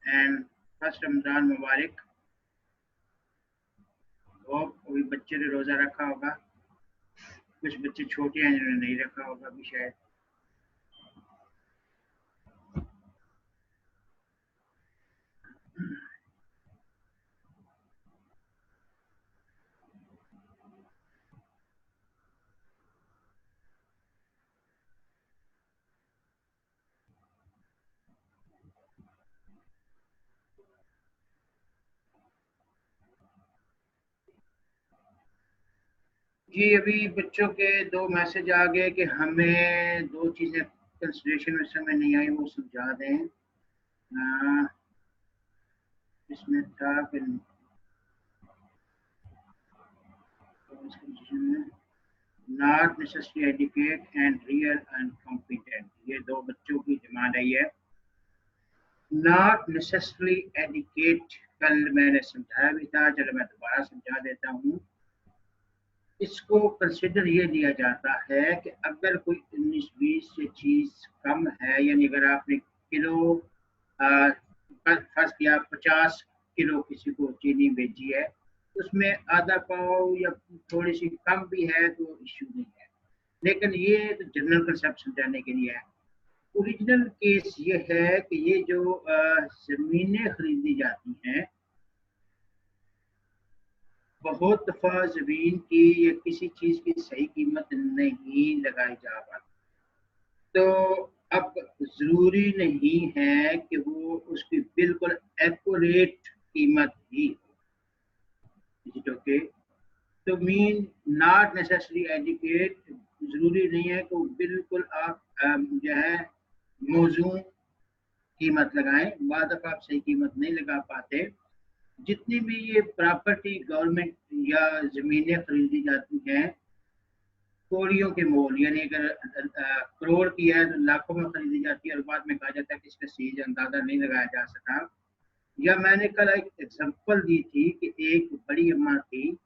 And first Ramzan Mubarak. Hope कोई बच्चे ने रोजा रखा होगा, कुछ बच्चे छोटे हैं जिन्होंने नहीं रखा होगा भी शायद। जी अभी बच्चों के 2 मैसेज आ गए कि हमें 2 चीज़ें कंसिडरेशन में समय नहीं आई, वो समझा दें। इसमें था कि not necessary educate and real uncompetent, ये 2 बच्चों की डिमांड आई है। नॉट नेसेसरी एडुकेट कल मैंने समझाया भी था, चलो मैं दोबारा समझा देता हूँ। इसको कंसिडर ये लिया जाता है कि अगर कोई 19-20 से चीज कम है, यानी अगर आपने किलो फर्स्ट किया 50 किलो किसी को चीनी भेजी है, उसमें आधा पाव या थोड़ी सी कम भी है तो इश्यू नहीं है। लेकिन ये तो जनरल कंसेप्ट समझाने के लिए है। ओरिजिनल केस ये है कि ये जो जमीनें खरीदी जाती हैं, बहुत दफा जमीन की या किसी चीज की सही कीमत नहीं लगाई जा पाती, तो अब जरूरी नहीं है कि वो उसकी बिल्कुल एक्यूरेट कीमत ही हो। ओके, तो मीन नॉट नेसेसरी एडुकेट, जरूरी नहीं है कि बिल्कुल आप जो है मौजूद कीमत लगाएं, बाद दफा आप सही कीमत नहीं लगा पाते। जितनी भी ये प्रॉपर्टी गवर्नमेंट या जमीनें खरीदी जाती हैं कौड़ियों के मोल, यानी अगर करोड़ की है तो लाखों में खरीदी जाती है और बाद में कहा जाता है कि इसका सही अंदाजा नहीं लगाया जा सका। या मैंने कल एक एग्जांपल दी थी कि एक बड़ी अम्मा थी,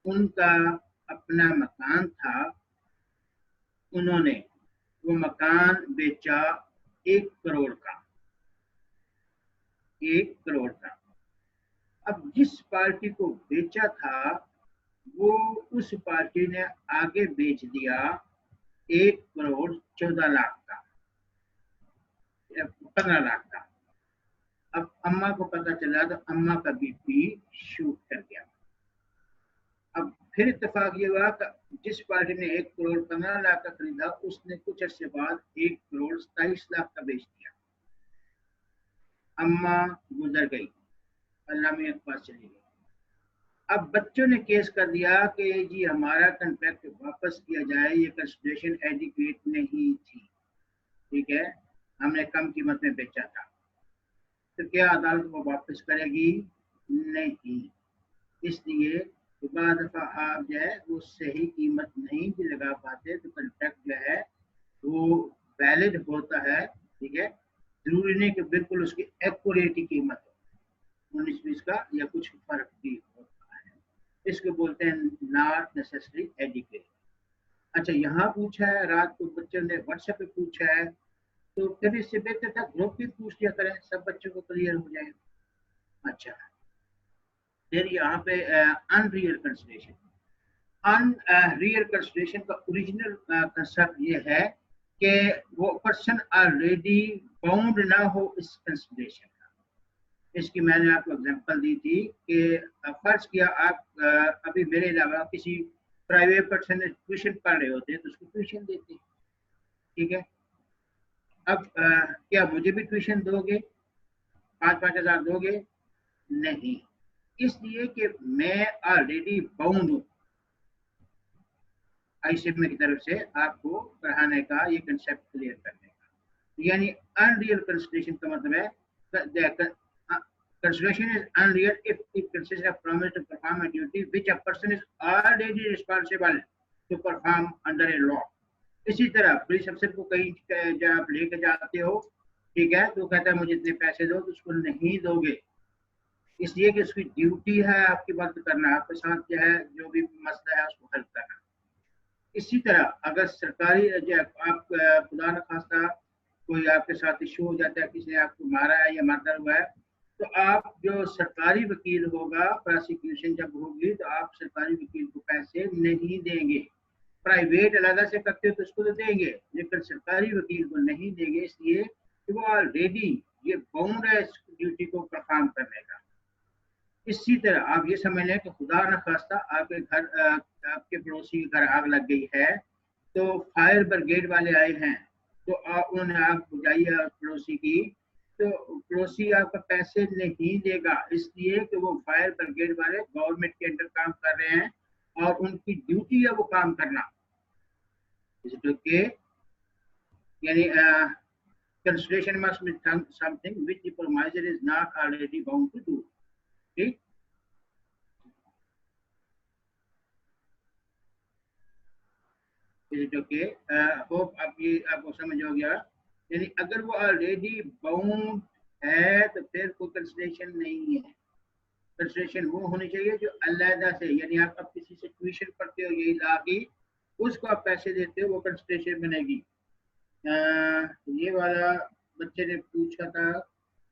उनका अपना मकान था, उन्होंने वो मकान बेचा 1 करोड़ का, 1 करोड़ का। अब जिस पार्टी को बेचा था वो उस पार्टी ने आगे बेच दिया 1 करोड़ 14 लाख का, 15 लाख का। अब अम्मा को पता चला तो अम्मा का बीपी शूट कर गया। अब फिर इत्तेफाक ये हुआ कि जिस पार्टी ने 1 करोड़ 15 लाख का खरीदा, उसने कुछ अर्से बाद 1 करोड़ 27 लाख का बेच दिया। अम्मा गुजर गई, अल्लाह में एक पास चली गई। अब बच्चों ने केस कर दिया कि जी हमारा कॉन्ट्रैक्ट वापस किया जाए, ये कंसिडरेशन एडिक्वेट नहीं थी, ठीक है, हमने कम कीमत में बेचा था। तो क्या अदालत वो वापस करेगी? नहीं। इसलिए तो बाद दफा आप जो है वो सही कीमत नहीं भी लगा पाते तो कॉन्ट्रैक्ट जो है वो वैलिड होता है, ठीक है। जरूरी नहीं कि बिल्कुल उसकी एक्यूरेट कीमत हो, 19-20 का या कुछ फर्क भी होता है। इसको बोलते हैं नॉट नेसेसरी एडुकेट। अच्छा, यहाँ पूछा है, रात को बच्चों ने व्हाट्सएप पे पूछा है, तो फिर इससे बेहतर था ग्रुप भी पूछ लिया करें, सब बच्चों को क्लियर हो जाए। अच्छा, फिर यहाँ पे अनरियल कंसिडरेशन। अनरियल कंसिडरेशन का ओरिजिनल कंसेप्ट ये है कि वो पर्सन ऑलरेडी बाउंड ना हो इस कंसिडरेशन का। इसकी मैंने आपको एग्जांपल दी थी कि फर्ज किया आप अभी मेरे अलावा किसी प्राइवेट पर्सन ने ट्यूशन पढ़ रहे होते हैं तो उसको ट्यूशन देते हैं, ठीक है। अब क्या मुझे भी ट्यूशन दोगे, 5-5 हजार दोगे? नहीं, इसलिए कि मैं ऑलरेडी बाउंड हूँ आईसीएमए की तरफ से आपको पढ़ाने का, ये कंसेप्ट क्लियर करने का। यानी अनरियल कंसिडरेशन का मतलब है consideration is unreal if it consists of promise to perform a duty which a person is already responsible to perform under a law। इसी तरह पुलिस अफसर को कहीं जब आप लेके जाते हो, ठीक है, तो कहता है मुझे इतने पैसे दो, तो उसको नहीं दोगे, इसलिए कि उसकी ड्यूटी है आपकी मदद करना, आपके साथ जो है जो भी मसला है उसको हल करना। इसी तरह अगर सरकारी आप खुदा न खास्ता कोई आपके साथ इश्यू हो जाता है, किसी ने आपको मारा है या मर्डर हुआ है, तो आप जो सरकारी वकील होगा, प्रोसिक्यूशन जब होगी तो आप सरकारी वकील को पैसे नहीं देंगे। प्राइवेट अलग से करते हो तो उसको तो देंगे, लेकिन सरकारी वकील को नहीं देंगे, इसलिए कि वो ऑलरेडी ये बाउंड है इस ड्यूटी को परफॉर्म करने का। इसी तरह आप ये समझ लें कि खुदा न खास्ता आपके घर आपके पड़ोसी के घर आग लग गई है, तो फायर ब्रिगेड वाले आए हैं, तो उन्होंने आग बुझाई है पड़ोसी की, तो पड़ोसी आपका पैसे नहीं देगा, इसलिए कि वो फायर ब्रिगेड वाले गवर्नमेंट के अंडर काम कर रहे हैं और उनकी ड्यूटी है वो काम करना। यानी consideration must be something which the promisor is not already bound to do. ठीक? Is it okay? Hope आप ये आपको समझ हो गया। यानी अगर वो ऑलरेडी बाउंड है तो फिर कोई कंसिडरेशन नहीं है। कंसिडरेशन वो होनी चाहिए जो अलग से, यानी आप किसी से ट्यूशन पढ़ते हो यही ला की, उसको आप पैसे देते हो, वो कंसिडरेशन बनेगी। ये वाला बच्चे ने पूछा था,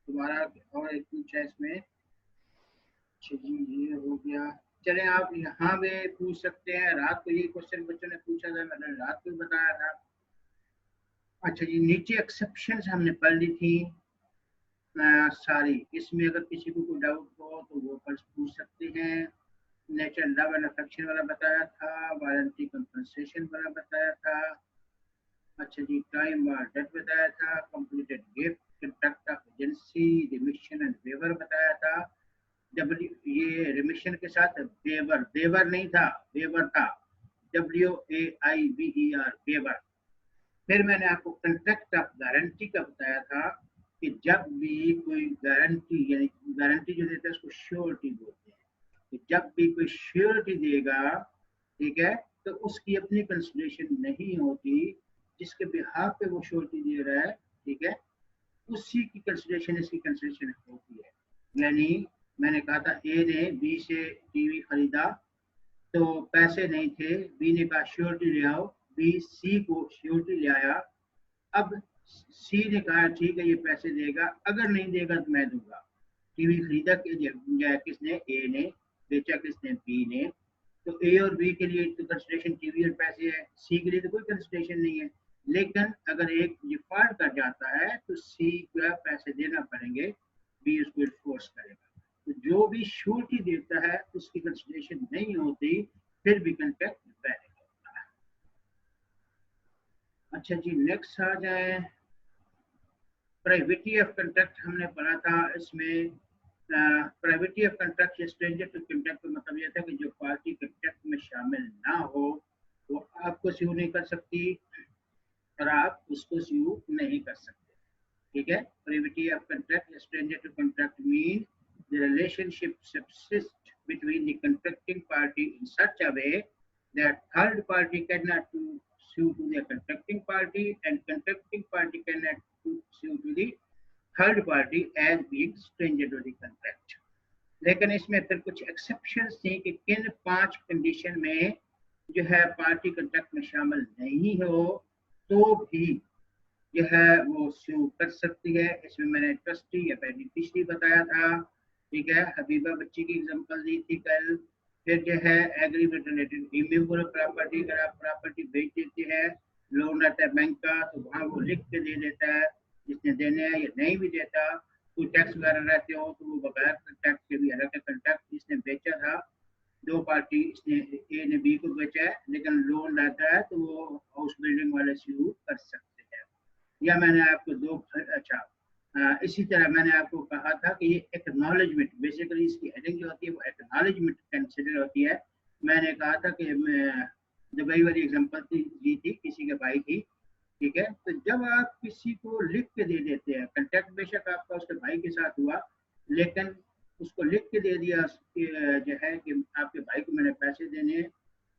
दोबारा और एक पूछा इसमें। अच्छा जी, ये हो गया। चले आप यहाँ पे पूछ सकते हैं। रात को ये क्वेश्चन बच्चों ने पूछा था, मैंने रात को बताया था। अच्छा जी, नीचे एक्सेप्शंस हमने पढ़ ली थी सारी। इसमें अगर किसी को कोई डाउट हो तो वो पूछ सकते हैं। नेचुरल लव एंड अफेक्शन वाला बताया था, वारंटी कंपनसेशन वाला बताया था। अच्छा जी, टाइम और डेट बताया था, completed gift, contract of agency, remission and waiver बताया था। ये रिमिशन के साथ वेवर, वेवर नहीं था, वेवर था, WAIVER, वेवर। फिर मैंने आपको कंट्रैक्ट ऑफ गारंटी का बताया था कि जब भी कोई गारंटी, यानी गारंटी जो देता है उसको श्योरिटी बोलते हैं, कि जब भी कोई श्योरिटी देगा, ठीक है, तो उसकी अपनी कंसिडरेशन नहीं होती, जिसके बिहाफ पे वो श्योरिटी दे रहा है, ठीक है, उसी की कंसिडरेशन इसकी कंसिडरेशन होती है। यानी मैंने कहा था ए ने बी से टीवी खरीदा, तो पैसे नहीं थे, बी ने कहा श्योरिटी ले आओ, बी सी को श्योरिटी ले आया। अब सी ने कहा ठीक है ये पैसे देगा, अगर नहीं देगा तो मैं दूंगा। टीवी खरीदा किसने? ए ने। बेचा किसने? बी ने। तो ए और बी के लिए तो कंसिडरेशन टीवी और पैसे है, सी के लिए तो कोई कंसिडरेशन नहीं है। लेकिन अगर एक डिफॉल्ट कर जाता है तो सी को पैसे देना पड़ेंगे, बी उसको फोर्स करेगा। तो जो भी श्योरिटी देता है उसकी कंसिडरेशन नहीं होती, फिर भी कॉन्ट्रैक्ट वैलिड होता है। अच्छा जी, नेक्स्ट आ जाए। प्राइवेटी ऑफ कॉन्ट्रैक्ट हमने पढ़ा था। इसमें privity of contract, stranger to contract का मतलब यह था कि जो पार्टी कॉन्ट्रैक्ट में शामिल ना हो वो आपको स्यू नहीं कर सकती और आप उसको स्यू नहीं कर सकते, ठीक है। Privity of contract, stranger to contract mean the relationship subsists between the contracting party in such a way that third party cannot sue to the contracting party and contracting party cannot sue to the third party as being stranger to the contract. लेकिन इसमें फिर कुछ exceptions थी कि किन 5 condition में जो है पार्टी कॉन्ट्रैक्ट में शामिल नहीं हो तो भी जो है वो स्यू कर सकती है। इसमें मैंने ट्रस्टी या बेनिफिशियरी बताया था, ठीक है। हबीबा बच्ची की एग्जांपल दी थी कल। फिर जो है एग्रीमेंट रिलेटेड इमूवेबल प्रॉपर्टी, अगर आप प्रॉपर्टी बेच देते हैं, लोन रहता है बैंक का, तो वहाँ वो लिख के दे देता है जिसने देने हैं, या नहीं भी देता। कोई टैक्स वगैरह रहते हो तो वो बगैर टैक्स के भी अलग कॉन्ट्रैक्ट, जिसने बेचा था, 2 पार्टी, इसने ए ने बी को बेचा है, लेकिन लोन रहता है तो वो हाउस बिल्डिंग वाले शुरू कर सकते हैं। या मैंने आपको 2 अच्छा इसी तरह मैंने आपको कहा था कि ये एक्नॉलेजमेंट, बेसिकली इसकी हेडिंग जो होती है वो एक्नॉलेजमेंट कंसिडर होती है। मैंने कहा था कि दुबई वाली एग्जांपल दी थी, किसी के भाई की, ठीक है। तो जब आप किसी को लिख के दे देते हैं, कॉन्ट्रैक्ट बेशक आपका उसके भाई के साथ हुआ, लेकिन उसको लिख के दे दिया जो है कि आपके भाई को मैंने पैसे देने हैं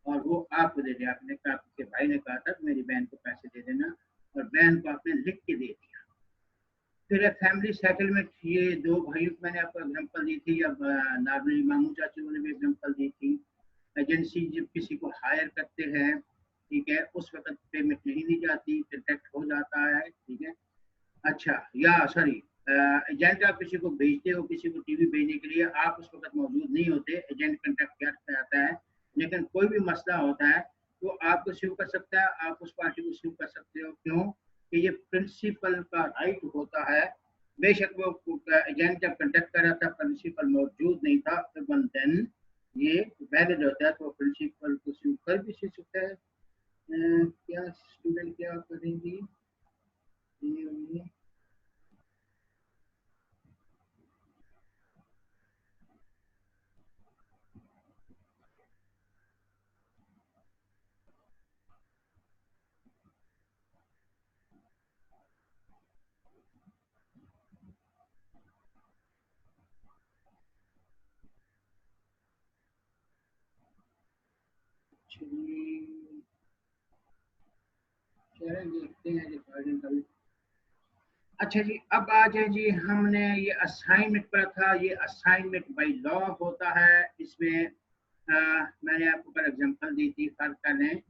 और वो आपको दे दिया। आपने कहा, आपके भाई ने कहा था मेरी बहन को पैसे दे देना और बहन को आपने लिख के दे दिया। फिर फैमिली सेटलमेंट, ये 2 भाइयों की मैंने आपको एग्जांपल दी थी, अब नॉर्मली मामू चाचू ने भी एग्जांपल दी थी। एजेंसी जब किसी को हायर करते हैं, ठीक है, उस वक्त पेमेंट नहीं दी जाती, कॉन्ट्रैक्ट हो जाता है, ठीक है। अच्छा, या सॉरी, एजेंट आप किसी को भेजते हो किसी को टीवी भेजने के लिए, आप उस वक्त मौजूद नहीं होते, एजेंट कंटेक्ट किया जाता है, लेकिन कोई भी मसला होता है तो आपको स्यू कर सकता है, आप उस पार्टी को स्यू कर सकते हो। क्यों? कि ये प्रिंसिपल का राइट होता है। बेशक वो एजेंट जब कंटेक्ट कर रहा था प्रिंसिपल मौजूद नहीं था, इवन देन ये वैलिड होता है, तो प्रिंसिपल को स्यू कर भी सकता है। क्या स्टूडेंट क्या करेंगी? चलिए देखते हैं रिकॉर्डिंग कभी। अच्छा जी, अब आ जाए जी, हमने ये असाइनमेंट पढ़ा था, ये असाइनमेंट बाय लॉ होता है। इसमें मैंने आपको कल एग्जांपल दी थी, फर्क कर लें।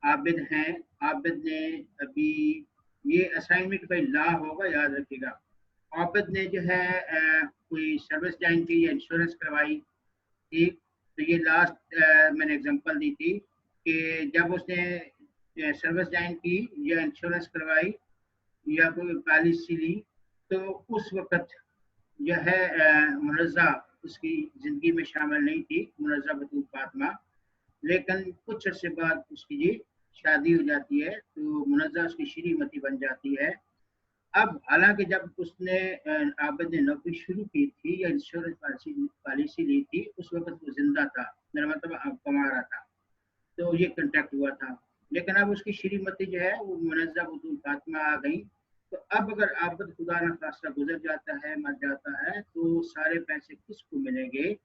आबिद हैं, आबिद ने अभी ये असाइनमेंट बाय लॉ होगा, याद रखिएगा। आबिद ने जो है कोई सर्विस ज्वाइन की या इंश्योरेंस करवाई, ठीक। तो ये लास्ट मैंने एग्जांपल दी थी कि जब उसने सर्विस ज्वाइन की या इंश्योरेंस करवाई या कोई पॉलिसी ली, तो उस वक्त जो है मुनज़्ज़ा उसकी ज़िंदगी में शामिल नहीं थी, मुनज़्ज़ा बतूल फातिमा। लेकिन कुछ अर्से बाद उसकी जी शादी हो जाती है, तो मुनज़्ज़ा उसकी श्रीमती बन जाती है। अब हालांकि जब उसने आबिद ने नौकरी शुरू की थी या इंश्योरेंस पॉलिसी ली थी, उस वक्त वो जिंदा था, मेरा मतलब कमा रहा था, तो ये कंटेक्ट हुआ था। लेकिन अब उसकी श्रीमती जो है वो मुनज़्ज़ा बतूल फातिमा आ गई। तो अब अगर आबिद खुदा न खास्ता गुजर जाता है, मर जाता है, तो सारे पैसे किसको मिलेंगे?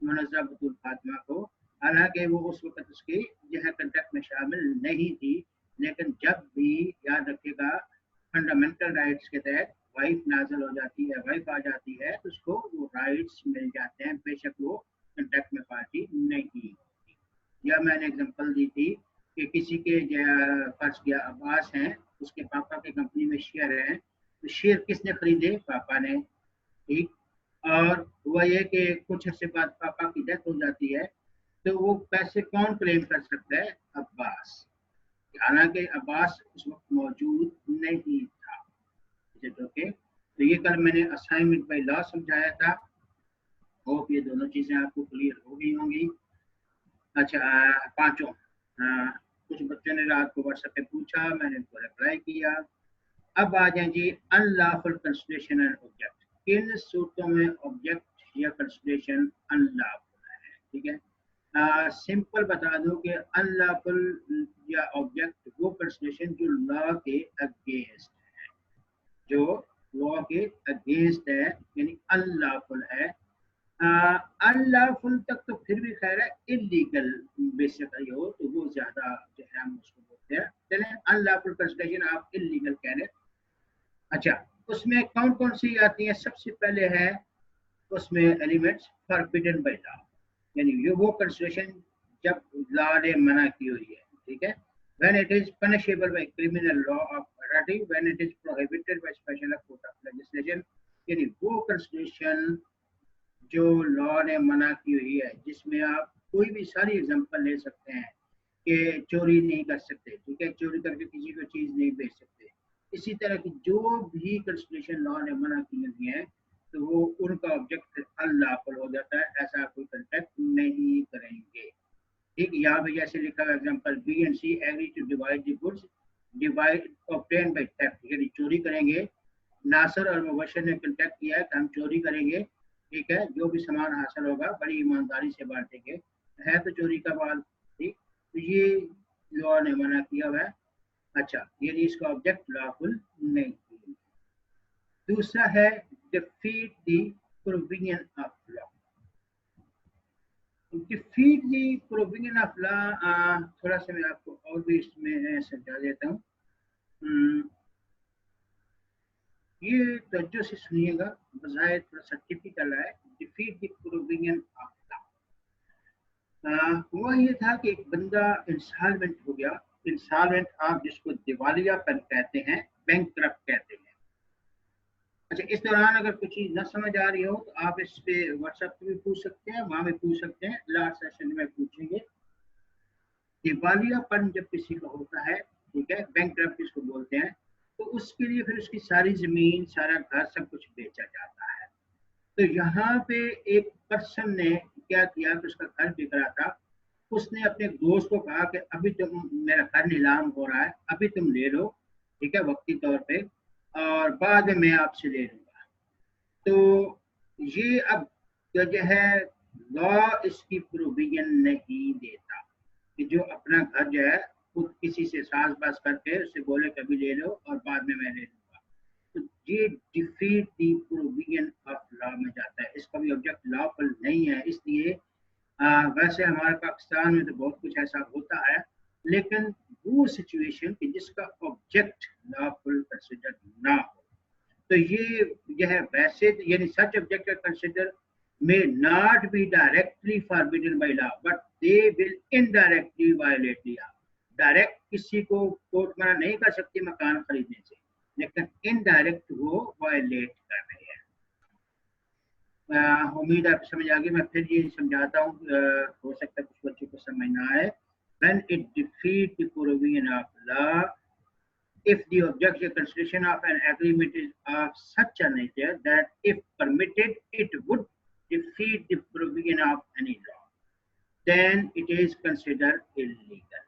मुनज़्ज़ा बतूल फातिमा को। हालांकि वो उस वक्त उसकी जो है कंटेक्ट में शामिल नहीं थी, लेकिन जब भी, याद रखिएगा, फंडामेंटल राइट्स के तहत वाइफ नाजल हो जाती है, वाइफ आ जाती है, तो उसको वो राइट्स मिल जाते हैं, बेशक वो कंटेक्ट में पार्टी नहीं। या मैंने एग्जांपल दी थी कि किसी के फर्ज किया अब्बास हैं, उसके पापा के कंपनी में शेयर हैं, तो शेयर किसने खरीदे? पापा ने, ठीक। और हुआ ये कि कुछ अर्से बाद पापा की डेथ हो जाती है, तो वो पैसे कौन क्लेम कर सकता है? अब्बास। हालांकि अब्बास उस वक्त मौजूद नहीं था। ओके, तो ये कल मैंने असाइनमेंट बाय लॉ समझाया था। होप ये दोनों चीजें आपको क्लियर हो गई होंगी। अच्छा, पांचों कुछ बच्चों ने रात को व्हाट्सएप पे पूछा, मैंने उनको रिप्लाई किया। अब आ जाए जी, अनलॉफुल कंसिडरेशन एंड ऑब्जेक्ट। किन सूरतों में ऑब्जेक्ट या कंसिडरेशन अनलॉफुल है? ठीक है, सिंपल बता दूं कि अनलॉफुल या ऑब्जेक्ट वो कंसिडरेशन जो लॉ के अगेंस्ट है, जो लॉ के अगेंस्ट है, यानी अनलॉफुल है। अनलॉफुल तक तो फिर भी खैर है, इलीगल बेसिकली हो तो वो ज्यादा जो है हम उसको बोलते हैं। चलें, अनलॉफुल कंसिडरेशन आप इलीगल कह रहे हैं। अच्छा, उसमें कौन कौन सी आती है? सबसे पहले है उसमें एलिमेंट्स फॉरबिडन बाय लॉ, यानी ये वो कंसिडरेशन जब लॉ ने मना की हुई है, ठीक है। When it is punishable by criminal law of Marathi, when it is prohibited by special court of legislation, यानी वो कंसिडरेशन जो लॉ ने मना की हुई है, जिसमें आप कोई भी सारी एग्जांपल ले सकते हैं कि चोरी नहीं कर सकते, ठीक है, चोरी करके किसी को चीज नहीं बेच सकते। इसी तरह की जो भी कंस्टिट्यूशन लॉ ने मना की हुई है, तो वो उनका ऑब्जेक्ट अनलॉफुल हो जाता है, ऐसा कोई कंटेक्ट नहीं करेंगे। ठीक, यहाँ पे जैसे लिखा हुआ example, B and C agree to divide the goods divide obtain by theft, यानी चोरी करेंगे। नासर और मुबशर ने कंटेक्ट किया है कि हम चोरी करेंगे, ठीक है, जो भी सामान हासिल होगा बड़ी ईमानदारी से बांटेंगे, है तो चोरी का माल, ठीक। तो ये लॉ ने मना किया हुआ है। अच्छा, ये इसका ऑब्जेक्ट लॉफुल नहीं। दूसरा है defeat the provision of law. Defeat the provision of law, थोड़ा सा मैं आपको और भी इसमें समझा देता हूँ। ये तवज्जो से सुनिएगा, बजाय थोड़ा सा टिपिकल है। Defeat the provision of law, हुआ ये था कि एक बंदा इंसॉल्वेंट हो गया। इंसॉल्वेंट आप जिसको दिवालियापन कहते हैं, बैंकक्रप्ट कहते हैं। अच्छा, इस दौरान अगर कुछ चीज न समझ आ रही हो तो आप इस पे व्हाट्सएप पे भी पूछ सकते हैं, वहां भी पूछ सकते हैं, लास्ट सेशन में पूछेंगे। दिवालियापन जब किसी का होता है, ठीक है, बैंक इसको बोलते हैं, तो उसके लिए फिर उसकी सारी जमीन, सारा घर, सब कुछ बेचा जाता है। तो यहाँ पे एक पर्सन ने क्या किया कि उसका घर बिक रहा था, उसने अपने दोस्त को कहा कि अभी तुम, मेरा घर नीलाम हो रहा है, अभी तुम ले लो, ठीक है, वक्ती तौर पे, और बाद में मैं आपसे ले लूंगा। तो ये अब जो है, लॉ इसकी प्रोविजन नहीं देता कि जो अपना घर जो है खुद किसी से सास बास करके उससे बोले कभी ले लो और बाद में मैं ले लूंगा, तो ये defeat the provision of law में जाता है, इसका भी ऑब्जेक्ट लॉफुल नहीं है। इसलिए वैसे हमारे पाकिस्तान में तो बहुत कुछ ऐसा होता है, लेकिन वो सिचुएशन कि जिसका ऑब्जेक्ट लॉफुल कंसिडर ना हो, तो ये है वैसे, यानी such object consider may not be directly forbidden by law but they will indirectly violate the law। Direct किसी को कोर्ट मना नहीं कर सकती मकान खरीदने से, लेकिन इनडायरेक्ट वो वायलेट कर रहे हैं। उम्मीद है आपको समझ आ गई। मैं फिर ये समझाता हूँ, हो सकता है कुछ बच्चों को समझ ना आए। When it defeats the provision of law, if the object or consideration of an agreement is of such a nature that if permitted it would defeat the provision of any law, then it is considered illegal.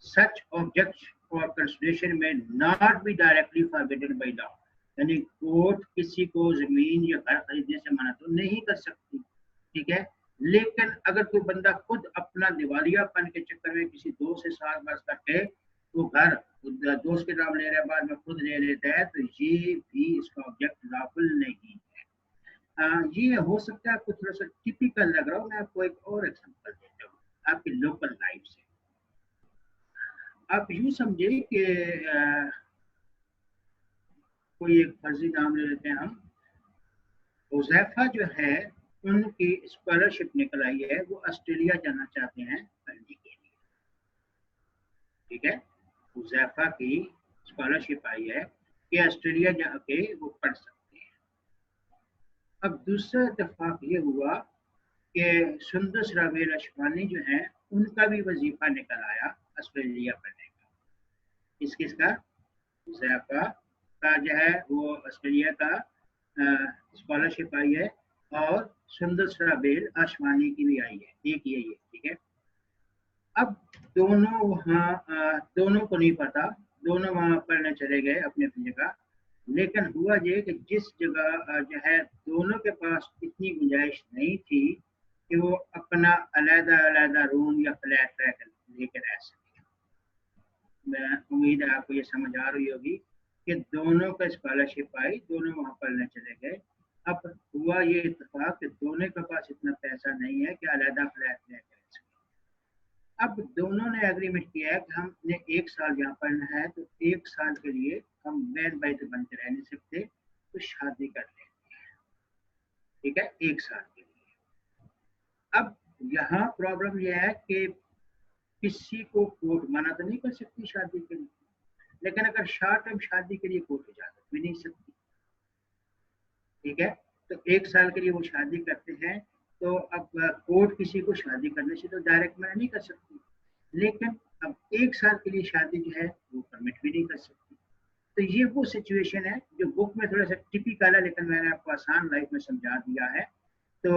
Such objects or consideration may not be directly forbidden by law। यानी court किसी को जमीन या घर खरीदने से मना तो नहीं कर सकती, ठीक है, लेकिन अगर कोई बंदा खुद अपना दिवालियापन के चक्कर में किसी दोस्त से साथ बात करके वो घर दोस्त के नाम ले रहा है, बाद में खुद ले लेता है, तो ये भी इसका ऑब्जेक्ट लॉफुल नहीं है। ये हो सकता है आपको थोड़ा सा टिपिकल लग रहा हो, मैं आपको एक और एग्जांपल देता हूँ आपकी लोकल लाइफ से। आप यूं समझे कि कोई एक फर्जी नाम ले लेते हैं हम, हुज़ैफा जो है उनकी स्कॉलरशिप निकल आई है, वो ऑस्ट्रेलिया जाना चाहते हैं पढ़ने के लिए, ठीक है, हुज़ैफा की स्कॉलरशिप आई है कि ऑस्ट्रेलिया जाके वो पढ़ सकते हैं। अब दूसरा इत्तेफाक ये हुआ कि सुंदस रावेल अशफानी जो है उनका भी वजीफा निकल आया ऑस्ट्रेलिया पढ़ने का। किसका? हुज़ैफा का जो है वो ऑस्ट्रेलिया का स्कॉलरशिप आई है, और सुंदस रावेल अशफानी की भी आई है, एक ही है ये, ठीक है। अब दोनों वहाँ, दोनों को नहीं पता, दोनों वहाँ पढ़ने चले गए अपनी अपनी जगह, लेकिन हुआ ये कि जिस जगह जो है दोनों के पास इतनी गुंजाइश नहीं थी कि वो अपना अलग अलग रूम या फ्लैट लेकर रह सके। मैं उम्मीद है आपको ये समझ आ रही होगी कि दोनों का स्कॉलरशिप आई, दोनों वहाँ पढ़ने चले गए। अब हुआ ये इत्तेफाक कि दोनों के पास इतना पैसा नहीं है कि अलग फ्लैट लेकर रह सके। अब दोनों ने एग्रीमेंट किया है कि हमने 1 साल यहाँ पढ़ना है, तो 1 साल के लिए हम बहन भाई तो बन के रह नहीं सकते, तो शादी कर लेते हैं, ठीक है, 1 साल के लिए। अब यहाँ प्रॉब्लम यह है कि किसी को कोर्ट मना तो नहीं कर सकती शादी के लिए, लेकिन अगर शॉर्ट टर्म शादी के लिए कोर्ट इजाजत भी नहीं सकती, ठीक है, तो 1 साल के लिए वो शादी करते हैं, तो अब कोर्ट किसी को शादी करने से तो डायरेक्ट मना नहीं कर सकती, लेकिन अब 1 साल के लिए शादी जो है वो परमिट भी नहीं कर सकती। तो ये वो सिचुएशन है जो बुक में थोड़ा सा टिपिकल है, लेकिन मैंने आपको आसान लाइफ में समझा दिया है। तो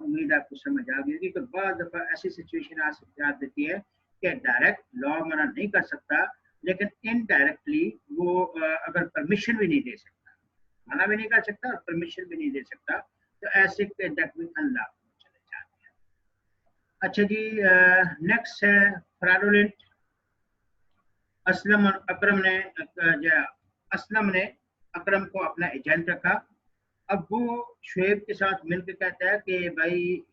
उम्मीद आपको समझ आ गई होगी कि बाद दफा ऐसी सिचुएशन आ देती है कि डायरेक्ट लॉ मना नहीं कर सकता, लेकिन इनडायरेक्टली वो अगर परमिशन भी नहीं दे सकता, मना भी नहीं कर सकता और परमिशन भी नहीं दे सकता, तो ऐसे कंडक्ट में अनलॉफुल चले जाते हैं। अच्छा जी, नेक्स्ट है फ्रॉडुलेंट। असलम ने अकरम को अपना एजेंट रखा। अब वो शुएब के साथ मिलकर कहता है कि भाई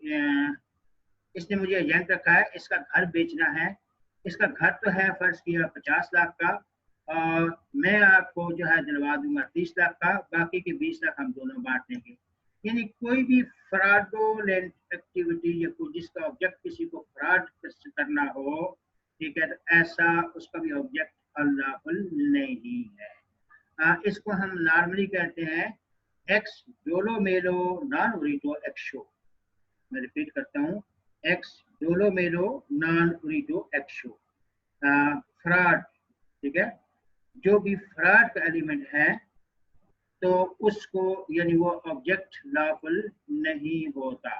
इसने मुझे एजेंट रखा है, इसका घर बेचना है, इसका घर तो है फर्ज किया 50 लाख का, और मैं आपको जो है दिलवा दूंगा 30 लाख का, बाकी के 20 लाख हम दोनों बांट देंगे। यानी कोई भी फ्रॉडुलेंट एक्टिविटी या कोई जिसका ऑब्जेक्ट किसी को फ्रॉड करना हो, ठीक है, तो ऐसा उसका भी ऑब्जेक्ट अनलॉफुल नहीं है। इसको हम नॉर्मली कहते हैं एक्स डोलो मेलो नॉन उरिटो एक्शो। मैं रिपीट करता हूँ, एक्स डोलो मेलो नॉन उरिटो एक्शो। फ्रॉड, ठीक है, जो भी फ्रॉड का एलिमेंट है तो उसको यानी वो ऑब्जेक्ट लॉफुल नहीं होता।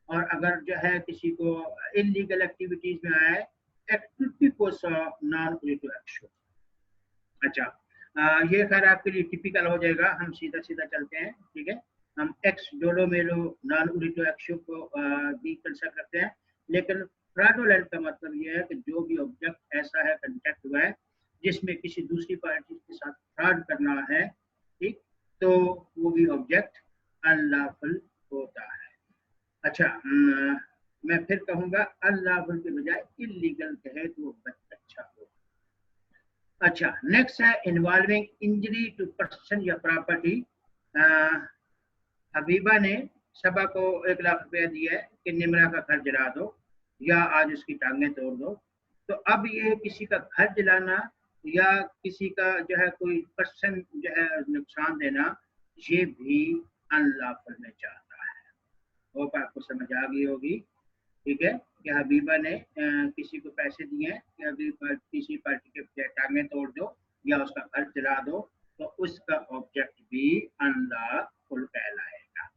और अगर जो है किसी को इलीगल एक्टिविटीज में आए, एक्टिविटी को नॉन उरिटो एक्शो। अच्छा, ये खैर आपके लिए टिपिकल हो जाएगा, हम सीधा सीधा चलते हैं, ठीक है। हम एक्स डोलो मेलो नॉन उरिटो एक्शो को भी कंसेप्ट रखते हैं, लेकिन फ्रॉडुलेंट का मतलब ये है कि जो भी ऑब्जेक्ट ऐसा है कंटेक्ट हुआ है जिसमें किसी दूसरी पार्टी के साथ फ्रॉड करना है, ठीक, तो वो भी ऑब्जेक्ट अनलॉफुल होता है। अच्छा, मैं फिर कहूंगा अनलॉफुल के बजाय इलीगल कहे तो वो अच्छा हो। अच्छा, नेक्स्ट है इन्वॉल्विंग इंजरी टू पर्सन या प्रॉपर्टी। हबीबा ने सबा को 1 लाख रुपया दिया है कि निमरा का घर जला दो या आज उसकी टांगें तोड़ दो। तो अब ये किसी का घर जलाना या किसी का जो है कोई पर्सन जो है नुकसान देना, ये भी अनलॉफुल में जाता है। होप आपको समझ आ गई होगी, ठीक है, कि हबीबा ने किसी को पैसे दिए हैं कि अभी किसी पार्टी के टांगे तोड़ दो या उसका घर जला दो, तो उसका ऑब्जेक्ट भी अनलॉफुल कहलाएगा।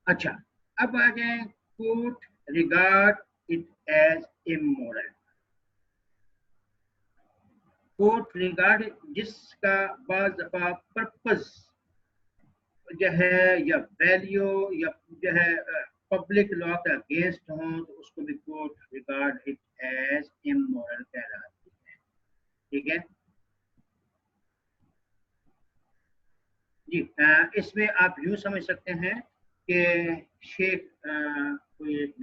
अच्छा, अब आ जाए court regard it as immoral. Court regard जिसका बाज़ दफा पर्पस जो है या वैल्यू या जो है पब्लिक लॉ के अगेंस्ट हो, तो उसको भी court regard it as immoral कहलाती है, ठीक है जी। इसमें आप यूं समझ सकते हैं कि शेख कोई एक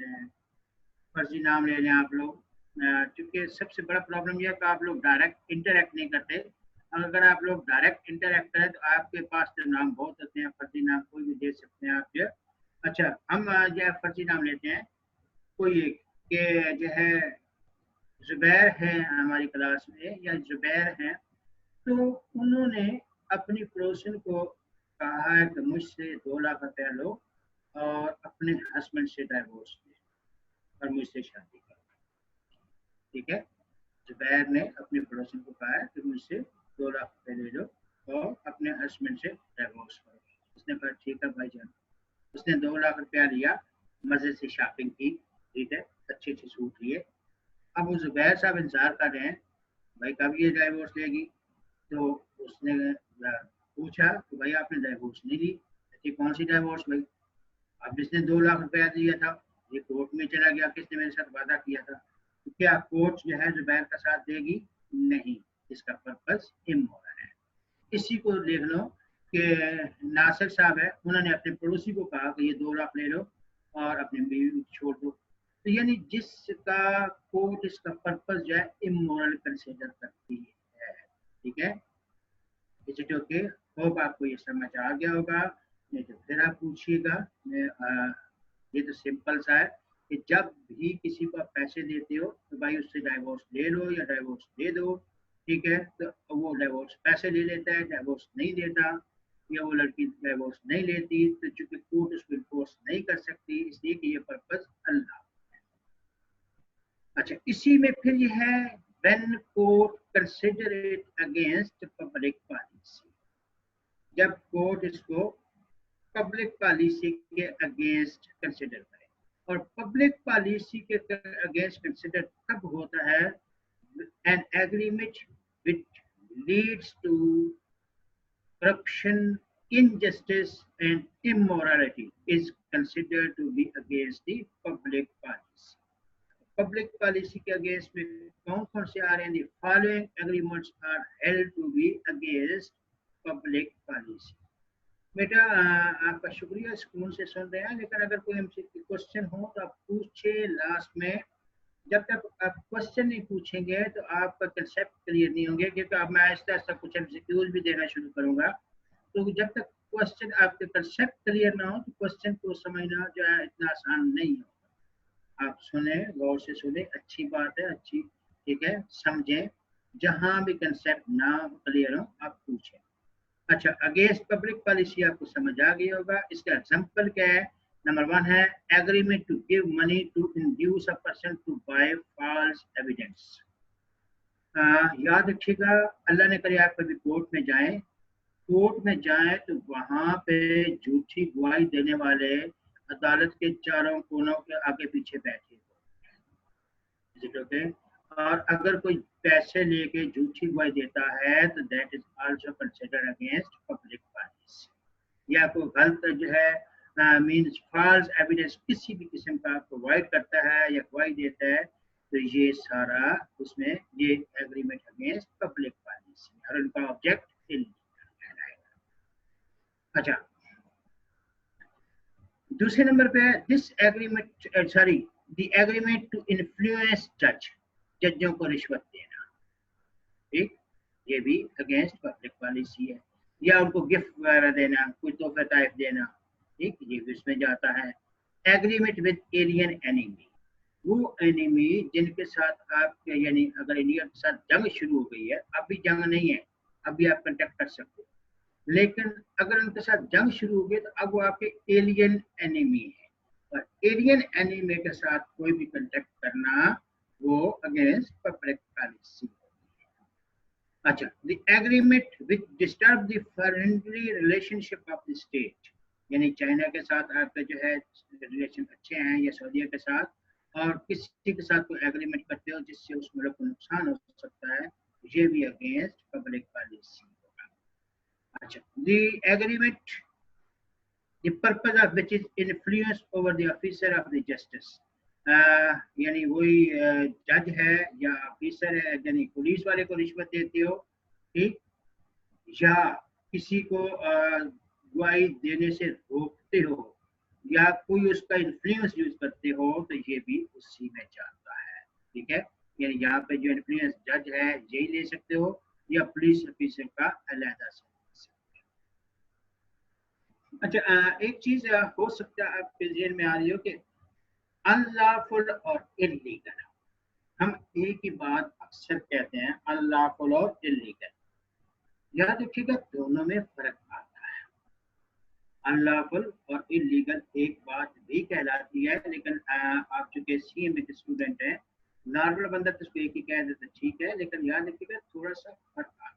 फर्जी नाम ले लें आप लोग, क्योंकि सबसे बड़ा प्रॉब्लम यह है कि आप लोग डायरेक्ट इंटरेक्ट नहीं करते। अगर आप लोग डायरेक्ट इंटरेक्ट करें तो आपके पास तो नाम बहुत होते हैं, फर्जी नाम कोई भी दे सकते हैं आप जो। अच्छा, हम जो है फर्जी नाम लेते हैं कोई एक के जो है जुबैर है हमारी क्लास में या जुबैर हैं, तो उन्होंने अपनी पड़ोसन को कहा है कि मुझसे 2 लाख रुपया लो और अपने हस्बैंड से डाइवोर्स ले और मुझसे शादी करो, ठीक है। जुबैर ने अपने पड़ोसन को कहा है कि मुझसे 2 लाख रुपए ले लो और अपने हस्बैंड से डाइवोर्स करो। उसने कहा ठीक है भाईजान। उसने 2 लाख रुपया लिया, मजे से शॉपिंग की, ठीक है, अच्छे अच्छे सूट लिए। अब वो जुबैर साहब इंतजार कर रहे हैं भाई कब ये डाइवोर्स लेगी। तो उसने पूछा कि भाई आपने डाइवोर्स नहीं ली। कि कौन सी डाइवोर्स भाई, अब जिसने 2 लाख रुपया दिया था ये कोर्ट में चला गया, किसने मेरे साथ वादा किया था, तो क्या कोर्ट जो है जुबैर का साथ देगी? नहीं, इसका पर्पस इमोरल है। इसी को देख लो कि नासिर साहब है, उन्होंने अपने पड़ोसी को कहा कि ये 2 लाख ले लो और अपनी बीवी को छोड़ दो। तो यानी जिसका कोर्ट इसका पर्पस जो है इमोरल कंसिडर करती है, ठीक है। Is it okay? होप आपको ये समझ आ गया होगा, नहीं तो फिर आप पूछिएगा। ये तो सिंपल सा है कि जब भी किसी को आप पैसे देते हो तो भाई उससे डाइवोर्स ले लो या डाइवोर्स दे दो, ठीक है। तो वो डाइवोर्स पैसे ले लेता है, डाइवोर्स नहीं देता, या वो लड़की डाइवोर्स नहीं लेती, तो चूंकि कोर्ट उसको इन्फोर्स नहीं कर सकती, इसलिए कि ये पर्पस अल्लाह। अच्छा, इसी में फिर ये है when court consider it against public policy. जब कोर्ट इसको पब्लिक पॉलिसी के अगेंस्ट कंसिडर करें, और पब्लिक पॉलिसी के अगेंस्ट कंसिडर तब होता है an agreement which leads to corruption, injustice, and immorality is considered to be against the public policy. Public policy के अगेंस्ट में कौन कौन से आ रहे हैं? The following agreements are held to be against public policy. बेटा आपका शुक्रिया स्कूल से सुन रहे हैं, लेकिन अगर कोई हमसे क्वेश्चन हो तो आप पूछे लास्ट में। जब तक आप क्वेश्चन नहीं पूछेंगे तो आपका कंसेप्ट क्लियर नहीं होंगे, क्योंकि अब मैं आहिस्ता आहिस्ता कुछ एमसीक्यूज भी देना शुरू करूंगा। तो जब तक क्वेश्चन आपके कंसेप्ट क्लियर ना हो तो क्वेश्चन को समझना जो है इतना आसान नहीं होगा। आप सुने, गौर से सुने, अच्छी बात है, अच्छी, ठीक है, समझें। जहां भी कंसेप्ट ना क्लियर हो आप पूछें। अच्छा, अगेंस्ट पब्लिक पॉलिसी आपको समझ आ गई होगा। इसका एग्जांपल क्या है? नंबर वन है agreement to give money to induce a person to buy false evidence. याद रखिएगा, अल्लाह ने करे आप कभी कोर्ट में जाए तो वहां पे झूठी गवाही देने वाले अदालत के चारों कोनों के आगे पीछे बैठे हो, ओके। और अगर कोई पैसे लेके झूठी गवाही देता है तो that is also considered against public policy. या कोई गलत जो है मींस फॉल्स एविडेंस किसी भी किस्म का प्रोवाइड करता है या गवाही देता है, तो ये सारा उसमें ये एग्रीमेंट अगेंस्ट पब्लिक पॉलिसी और उनका ऑब्जेक्ट कहलाएगा। अच्छा, दूसरे नंबर पे this agreement sorry the agreement to influence जजों को रिश्वत देना, ठीक, ये भी अगेंस्ट पब्लिक पॉलिसी है। या उनको गिफ्ट वगैरह देना, कोई तोहफे टाइप देना, ठीक, ये भी इसमें जाता है। एग्रीमेंट विद एलियन एनिमी, वो एनिमी जिनके साथ आप यानी अगर इंडिया के साथ जंग शुरू हो गई है, अभी जंग नहीं है, अभी आप कंटेक्ट कर सकते हो, लेकिन अगर उनके साथ जंग शुरू हो गई तो अब वो आपके एलियन एनिमी है, और एलियन एनिमी के साथ कोई भी कंटेक्ट करना वो अगेंस्ट पब्लिक पॉलिसी। अच्छा, the agreement which disturb the friendly relationship of the state, यानी चाइना के साथ आपके जो है रिलेशन अच्छे हैं या सऊदीया के साथ, और किसी के साथ कोई एग्रीमेंट करते हो जिससे उस मुल्क को नुकसान हो सकता है, ये भी अगेंस्ट पब्लिक पॉलिसी होगा। अच्छा, the agreement, the purpose of which is influence over the officer of the justice, यानी वही जज है या ऑफिसर है, यानी पुलिस वाले को रिश्वत देते हो, ठीक, या किसी को गवाही देने से रोकते हो, या कोई उसका इन्फ्लुएंस यूज करते हो, तो ये भी उसी में जाता है, ठीक है। यानी यहाँ पे जो इन्फ्लुएंस जज है यही ले सकते हो, या पुलिस ऑफिसर का अलहदा से। अच्छा, एक चीज हो सकता है आपके जहन में आ रही हो कि अनलॉफुल और इल्लीगल, हम एक ही बात अक्सर कहते हैं, अनलॉफुल और इल्लीगल। याद रखिएगा दोनों में फर्क आता है। अनलॉफुल और इल्लीगल एक बात भी कहलाती है, लेकिन आप चूंकि सीएमए के स्टूडेंट हैं, नॉर्मल बंदा तो उसको एक ही कह देता ठीक है, लेकिन याद रखिएगा थोड़ा सा फर्क आता है।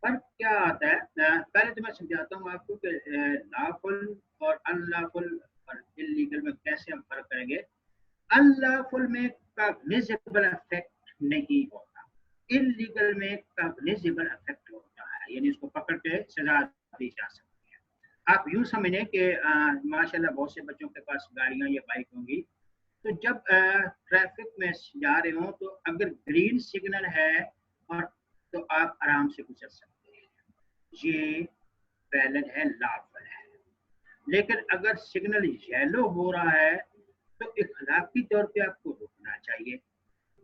फर्क क्या आता है, पहले तो मैं समझाता हूँ आपको कि लॉफुल और अनलॉफुल और इल्लीगल में कैसे हम फर्क करेंगे। अनलॉफुल में कॉग्निजेबल इफेक्ट नहीं होता, इल्लीगल में कॉग्निजेबल इफेक्ट होता है, यानी उसको पकड़ के सजा दी जा सकती है। आप यूं समझें कि माशाल्लाह बहुत से बच्चों के पास गाड़ियां या बाइक होंगी, तो जब ट्रैफिक में जा रहे हो तो अगर ग्रीन सिग्नल है और तो आप आराम से गुजर सकते हैं, ये वैलिड है, लॉफुल है। लेकिन अगर सिग्नल येलो हो रहा है तो इखलाकी तौर पे आपको रुकना चाहिए।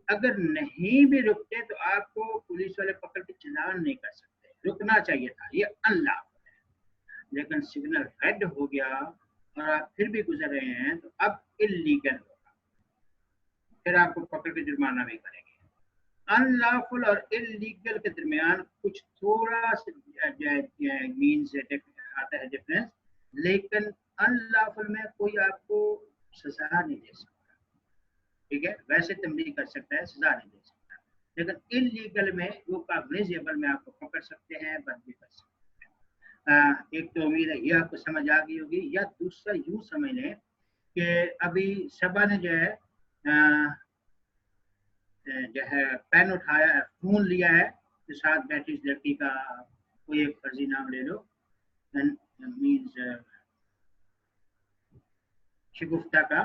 अगर नहीं भी रुकते तो आपको पुलिस वाले पकड़ के चालान नहीं कर सकते, रुकना चाहिए था, ये अनलॉफुल है। लेकिन सिग्नल रेड हो गया और आप फिर भी गुजर रहे हैं तो अब इल्लीगल होगा, फिर आपको पकड़ के जुर्माना भी करेंगे। अनलॉफुल और इल्लीगल के दरमियान कुछ थोड़ा सा मीन्स आता है डिफरेंस, लेकिन अनलॉफुल में कोई आपको सजा नहीं दे सकता, ठीक है, वैसे तंबीह कर सकता है, सजा नहीं दे सकता, लेकिन इल्लीगल में वो कॉग्निजेबल में आपको पकड़ सकते हैं, बंद भी कर सकते हैं। एक तो उम्मीद है ये आपको समझ आ गई होगी, या दूसरा यूं समझ लें कि अभी सबा ने जो है पेन उठाया, फोन लिया है, तो साथ बैठी इस लड़की का कोई एक फर्जी नाम ले लो, मीन्स शगुफ्ता का,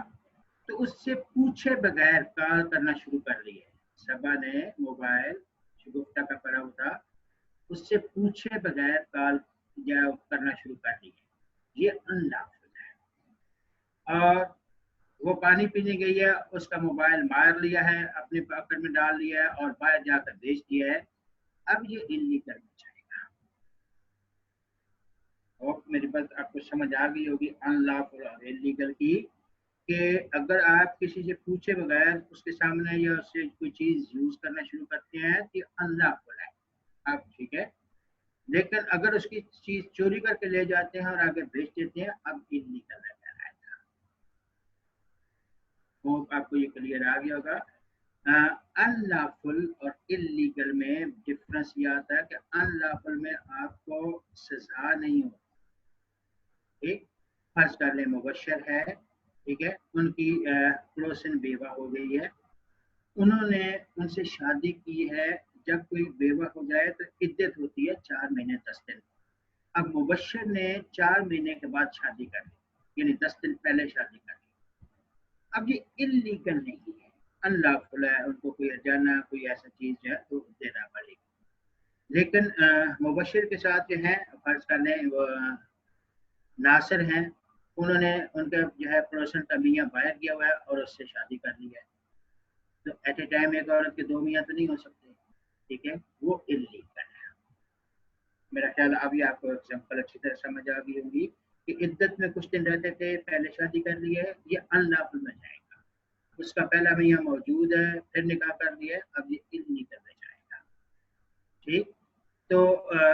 तो उससे पूछे बगैर कॉल करना शुरू कर ली है। सबा ने मोबाइल शगुफ्ता का पड़ा हुआ, उससे पूछे बगैर कॉल करना शुरू कर दी है, ये अनलॉफुल है। और वो पानी पीने गई है, उसका मोबाइल मार लिया है, अपने पॉकेट में डाल लिया है और बाहर जाकर बेच दिया है, अब ये इल्लीगल में जाएगा। और मेरी बात आपको समझ आ गई होगी अनलॉफुल और इल्लीगल की, कि अगर आप किसी से पूछे बगैर उसके सामने या उससे कोई चीज यूज करना शुरू करते हैं तो अनलॉफुल है। अब ठीक है, लेकिन अगर उसकी चीज चोरी करके ले जाते हैं और आगे बेच देते हैं, अब इलीगल है। वो आपको ये क्लियर आ गया होगा। अनलॉफुल और इलीगल में डिफरेंस ये आता है कि अनलॉफुल में आपको सजा नहीं होती। ठीक, फर्ज कर ले मुबशर है, ठीक है, उनकी पड़ोसन बेवा हो गई है, उन्होंने उनसे शादी की है। जब कोई बेवा हो जाए तो इद्दत होती है 4 महीने 10 दिन। अब मुबशर ने 4 महीने के बाद शादी कर ली, यानी 10 दिन पहले शादी कर ली। अब ये इलीगल नहीं है, अनलॉफुल है, उनको कोई हर्जाना कोई ऐसा चीज है तो देना पड़ेगी। लेकिन मुबशर के साथ जो है, फर्ज कर लें वो नासिर हैं, उन्होंने उनके जो है पड़ोसन का मियाँ बाहर किया हुआ है और उससे शादी कर ली है, तो एट ए टाइम एक औरत के 2 मियाँ तो नहीं हो सकते। ठीक है, वो इलीगल है। मेरा ख्याल अभी आपको एग्जाम्पल अच्छी तरह समझ आ गई होगी कि इद्दत में कुछ दिन रहते थे, पहले शादी कर ली है, ये अनलॉफुल में जाएगा। उसका पहला मियाँ मौजूद है, फिर निकाह कर लिया, अब ये इलीगल में जाएगा। ठीक, तो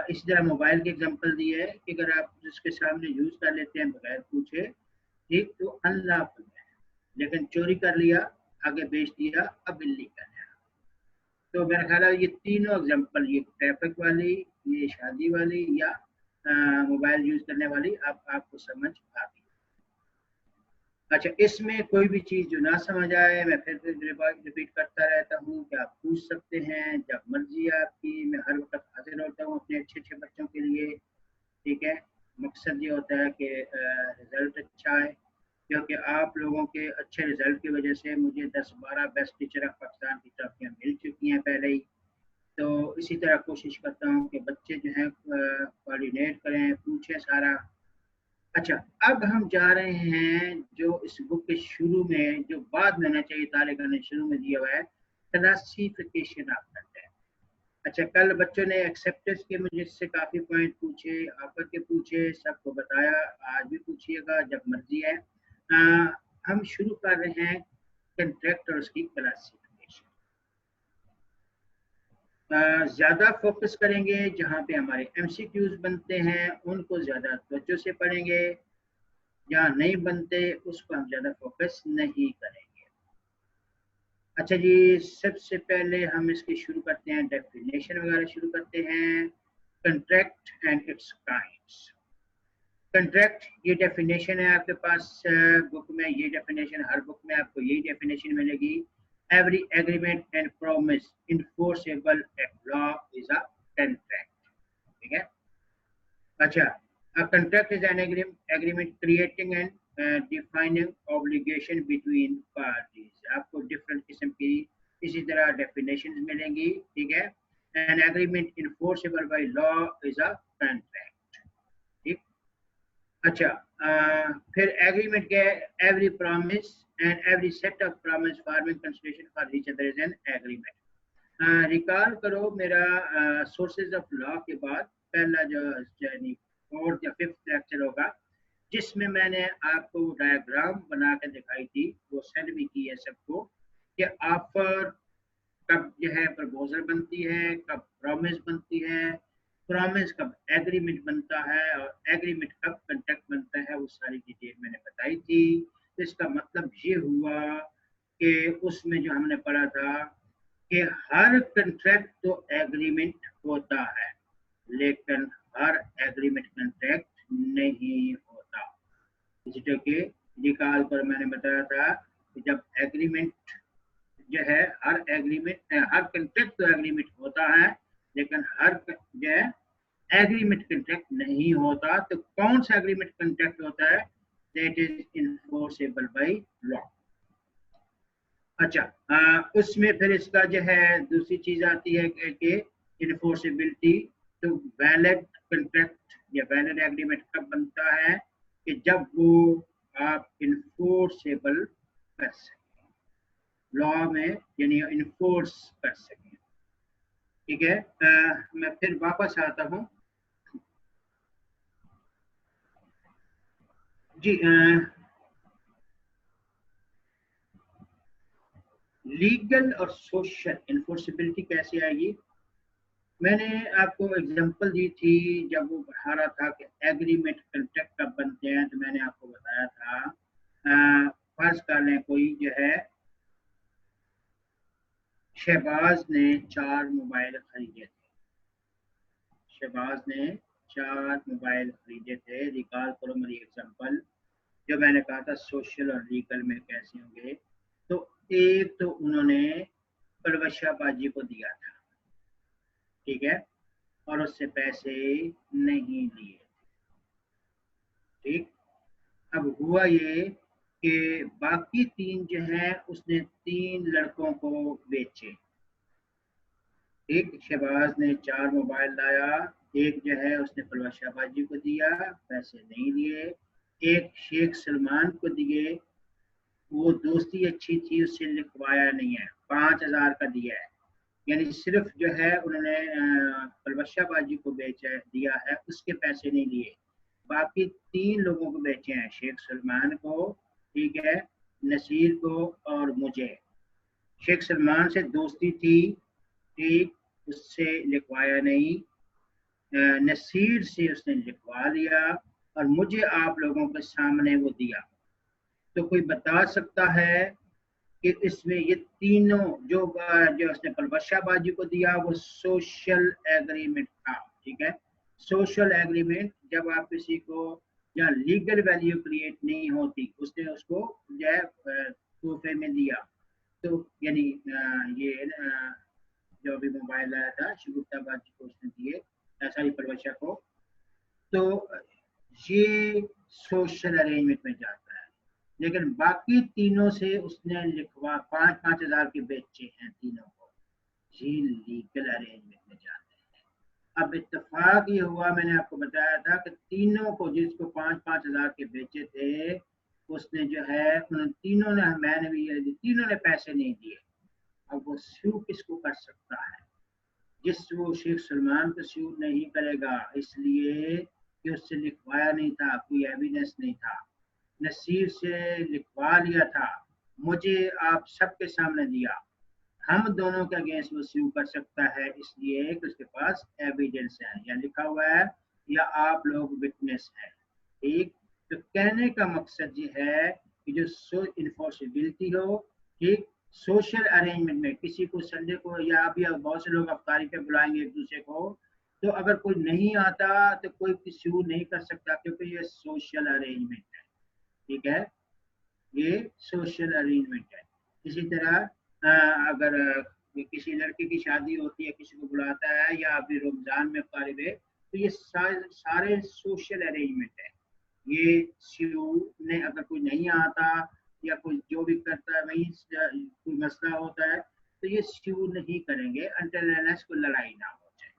इसी तरह मोबाइल की एग्जांपल दी है कि अगर आप जिसके सामने यूज कर लेते हैं बगैर पूछे, ठीक, तो अनलॉफुल है। लेकिन चोरी कर लिया, आगे बेच दिया, अब इलीगल है। तो मेरा ख्याल है ये तीनों एग्जांपल, ये ट्रैफिक वाली, ये शादी वाली, या मोबाइल यूज करने वाली, आपको समझ आ गई। अच्छा, इसमें कोई भी चीज जो ना समझ आए, मैं फिर रिपीट करता रहता हूँ कि आप पूछ सकते हैं जब मर्जी आपकी। मैं हर वक्त हाजिर होता हूँ अपने अच्छे अच्छे बच्चों के लिए। ठीक है, मकसद ये होता है कि रिजल्ट अच्छा है, क्योंकि आप लोगों के अच्छे रिजल्ट की वजह से मुझे 10-12 बेस्ट टीचर ऑफ पाकिस्तान की ट्रॉफियाँ मिल चुकी हैं पहले ही। तो इसी तरह कोशिश करता हूँ कि बच्चे जो हैं कोऑर्डिनेट करें, पूछें सारा। अच्छा, अब हम जा रहे हैं जो इस बुक के शुरू में, जो बाद में होना चाहिए तालिका ने शुरू में दिया हुआ है, क्लासिफिकेशन ऑफ कंटेंट। अच्छा, कल बच्चों ने एक्सेप्टेंस के मुझे इससे काफी पॉइंट पूछे, आकर के पूछे, सबको बताया, आज भी पूछिएगा जब मर्जी है। हम शुरू कर रहे हैं कंट्रैक्ट और उसकी क्लासिफिकेशन। ज्यादा फोकस करेंगे जहाँ पे हमारे एमसीक्यूज बनते हैं, उनको ज्यादा तवज्जो से पढ़ेंगे। जहाँ नहीं बनते उसको हम ज्यादा फोकस नहीं करेंगे। अच्छा जी, सबसे पहले हम इसकी शुरू करते हैं, डेफिनेशन वगैरह शुरू करते हैं। Contract and it's kinds. Contract, ये डेफिनेशन है आपके पास बुक में, ये डेफिनेशन हर बुक में आपको यही डेफिनेशन मिलेगी। Every agreement and promise enforceable at law is a contract. ठीक है। अच्छा, a contract is an agreement creating and defining obligation between parties। आपको डिफरेंट किस्म की इसी तरह डेफिनेशंस मिलेंगी। ठीक है, an agreement enforceable by law is a contract। ठीक, अच्छा, फिर एग्रीमेंट क्या है? Every promise and every set of promise forming consideration for each other is an agreement. Recall करो मेरा सोर्सेज ऑफ लॉ के बाद पहला जो यानी फोर्थ या फिफ्थ लेक्चर होगा, जिसमें मैंने आपको डायग्राम बना के दिखाई थी, वो सेंड भी की है सबको, कि ऑफर कब जो है प्रपोजल बनती है, कब प्रॉमिस बनती है, प्रॉमिस कब एग्रीमेंट बनता है, और एग्रीमेंट कब कॉन्ट्रैक्ट बनता है, वो सारी डिटेल मैंने बताई थी। इसका मतलब ये हुआ कि उसमें जो हमने पढ़ा था कि हर कॉन्ट्रैक्ट तो एग्रीमेंट होता है, लेकिन हर एग्रीमेंट कॉन्ट्रैक्ट नहीं होता। इसी के निकाल पर मैंने बताया था कि जब एग्रीमेंट जो है, हर एग्रीमेंट हर कॉन्ट्रैक्ट तो एग्रीमेंट होता है, लेकिन हर जो है एग्रीमेंट कॉन्ट्रैक्ट नहीं होता। तो कौन सा एग्रीमेंट कॉन्ट्रैक्ट होता है? That is enforceable by law. अच्छा, उसमें फिर इसका जो है दूसरी चीज आती है कि इन्फोर्सेबिलिटी। तो वैलिड कॉन्ट्रैक्ट या वैलिड एग्रीमेंट कब बनता है? कि जब वो आप इन्फोर्सेबल कर सकें, लॉ में यानी इन्फोर्स कर सकें। ठीक है, मैं फिर वापस आता हूँ जी। लीगल और सोशल इन्फोर्सेबिलिटी कैसे आएगी? मैंने आपको एग्जांपल दी थी जब वो पढ़ा रहा था कि एग्रीमेंट कंट्रैक्ट कब बनते हैं, तो मैंने आपको बताया था फर्ज कर लें कोई जो है शहबाज ने 4 मोबाइल खरीदे थे। शहबाज ने 4 मोबाइल खरीदे थे। रिकॉल करो मेरी एग्जांपल जो मैंने कहा था सोशल और लीगल में कैसे होंगे। तो एक तो उन्होंने परवशा बाजी को दिया था, ठीक है, और उससे पैसे नहीं लिए, ठीक। अब हुआ ये कि बाकी 3 जो हैं उसने 3 लड़कों को बेचे। एक शहबाज ने 4 मोबाइल लाया, एक जो है उसने परवश शाहबाजी को दिया, पैसे नहीं लिए, एक शेख सलमान को दिए, वो दोस्ती अच्छी थी उससे लिखवाया नहीं है, 5,000 का दिया है। यानी सिर्फ जो है उन्होंने परवश शाहबाजी को बेचा दिया है, उसके पैसे नहीं लिए। बाकी 3 लोगों को बेचे हैं, शेख सलमान को, ठीक है, नसीर को और मुझे। शेख सलमान से दोस्ती थी, ठीक, उससे लिखवाया नहीं। नसीर से उसने लिखवा लिया और मुझे आप लोगों के सामने वो दिया। तो कोई बता सकता है कि इसमें ये तीनों जो उसने परवशाबाजी को दिया वो सोशल एग्रीमेंट था, ठीक है। सोशल एग्रीमेंट जब आप किसी को जहाँ लीगल वैल्यू क्रिएट नहीं होती उसने उसको जो है तोहफे में दिया। तो यानी ये जो अभी मोबाइल आया था शिगुप्ता बाजी को उसने दिए, सारी परवशा को। तो ये सोशल अरेंजमेंट में जाता है। लेकिन बाकी तीनों से उसने लिखवा 5,000 के बेचे हैं तीनों को, ये लीगल अरेंजमेंट में जाते हैं। अब इत्तेफाक ये हुआ, मैंने आपको बताया था कि तीनों को जिसको 5,000 के बेचे थे उसने जो है उन तीनों ने, मैंने भी ये तीनों ने पैसे नहीं दिए। अब वो स्यू किसको कर सकता है? जिस वो शेख सलमान को स्यू नहीं करेगा, इसलिए कि उससे लिखवाया नहीं था, कोई एविडेंस नहीं था। नसीर से लिखवा लिया था, मुझे आप सबके सामने दिया, हम दोनों के अगेंस्ट वो स्यू कर सकता है, इसलिए कि उसके पास एविडेंस है, या लिखा हुआ है या आप लोग विटनेस है, ठीक। तो कहने का मकसद ये है कि जो सो इन्फोर्सिबिलिटी हो, ठीक, सोशल अरेंजमेंट में किसी को संडे को या अभी बहुत से लोग अफ्तारी पे बुलाएंगे एक दूसरे को, तो अगर कोई नहीं आता तो कोई किसी नहीं कर सकता, क्योंकि ये सोशल अरेंजमेंट है, ठीक है, ये सोशल अरेंजमेंट है। इसी तरह अगर किसी लड़के की शादी होती है, किसी को बुलाता है, या अभी रमजान में अफ्तारी पे, तो ये सारे सोशल अरेंजमेंट है। ये शिव ने अगर कोई नहीं आता या कोई जो भी करता है वही कोई मसला होता है, तो ये शिव नहीं करेंगे अंटिल अनलेस कोई लड़ाई ना हो जाए।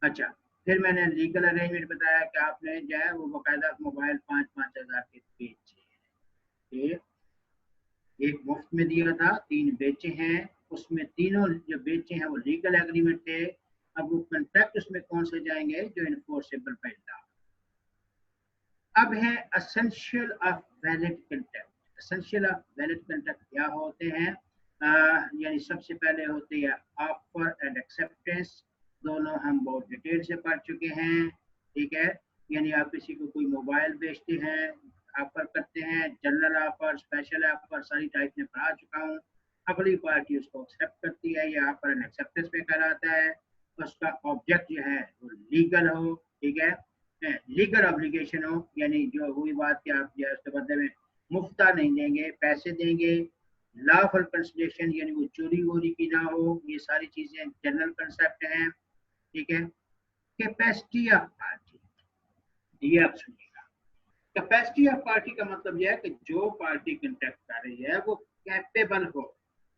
अच्छा, फिर मैंने लीगल अरेंजमेंट बताया कि आपने जो है वो बाकायदा मोबाइल 5,000 के बेचे, एक मुफ्त में दिया था, 3 बेचे हैं, उसमें तीनों जो बेचे हैं वो लीगल एग्रीमेंट थे। अब वो कंट्रैक्ट उसमें कौन से जाएंगे? जो इन्फोर्सेबल पहला। अब है essential of valid contract. Essential of valid contract क्या होते हैं? यानी सबसे पहले होते हैं ऑफर एंड एक्सेप्टेंस, दोनों हम बहुत डिटेल से पढ़ चुके हैं, ठीक है। यानी आप किसी को कोई मोबाइल बेचते हैं, ऑफर करते हैं, जनरल ऑफर, स्पेशल ऑफर, सारी टाइप में पढ़ा चुका हूँ। अगली पार्टी उसको एक्सेप्ट करती है, या ऑफर एंड एक्सेप्टेंस पे कहलाता है। उसका ऑब्जेक्ट जो है वो लीगल हो, ठीक है, लीगल ऑब्लिगेशन हो, यानी जो हुई बात कि आप जो है उसके बदले में मुफ्ता नहीं देंगे, पैसे देंगे। लॉफुल कंसिडरेशन यानी वो चोरी वोरी की ना हो, ये सारी चीजें जनरल कंसेप्ट हैं, ठीक है। कैपेसिटी ऑफ पार्टी, ये आप सुनिएगा। कैपेसिटी ऑफ पार्टी का मतलब यह है कि जो पार्टी कंट्रैक्ट कर रही है वो कैपेबल हो।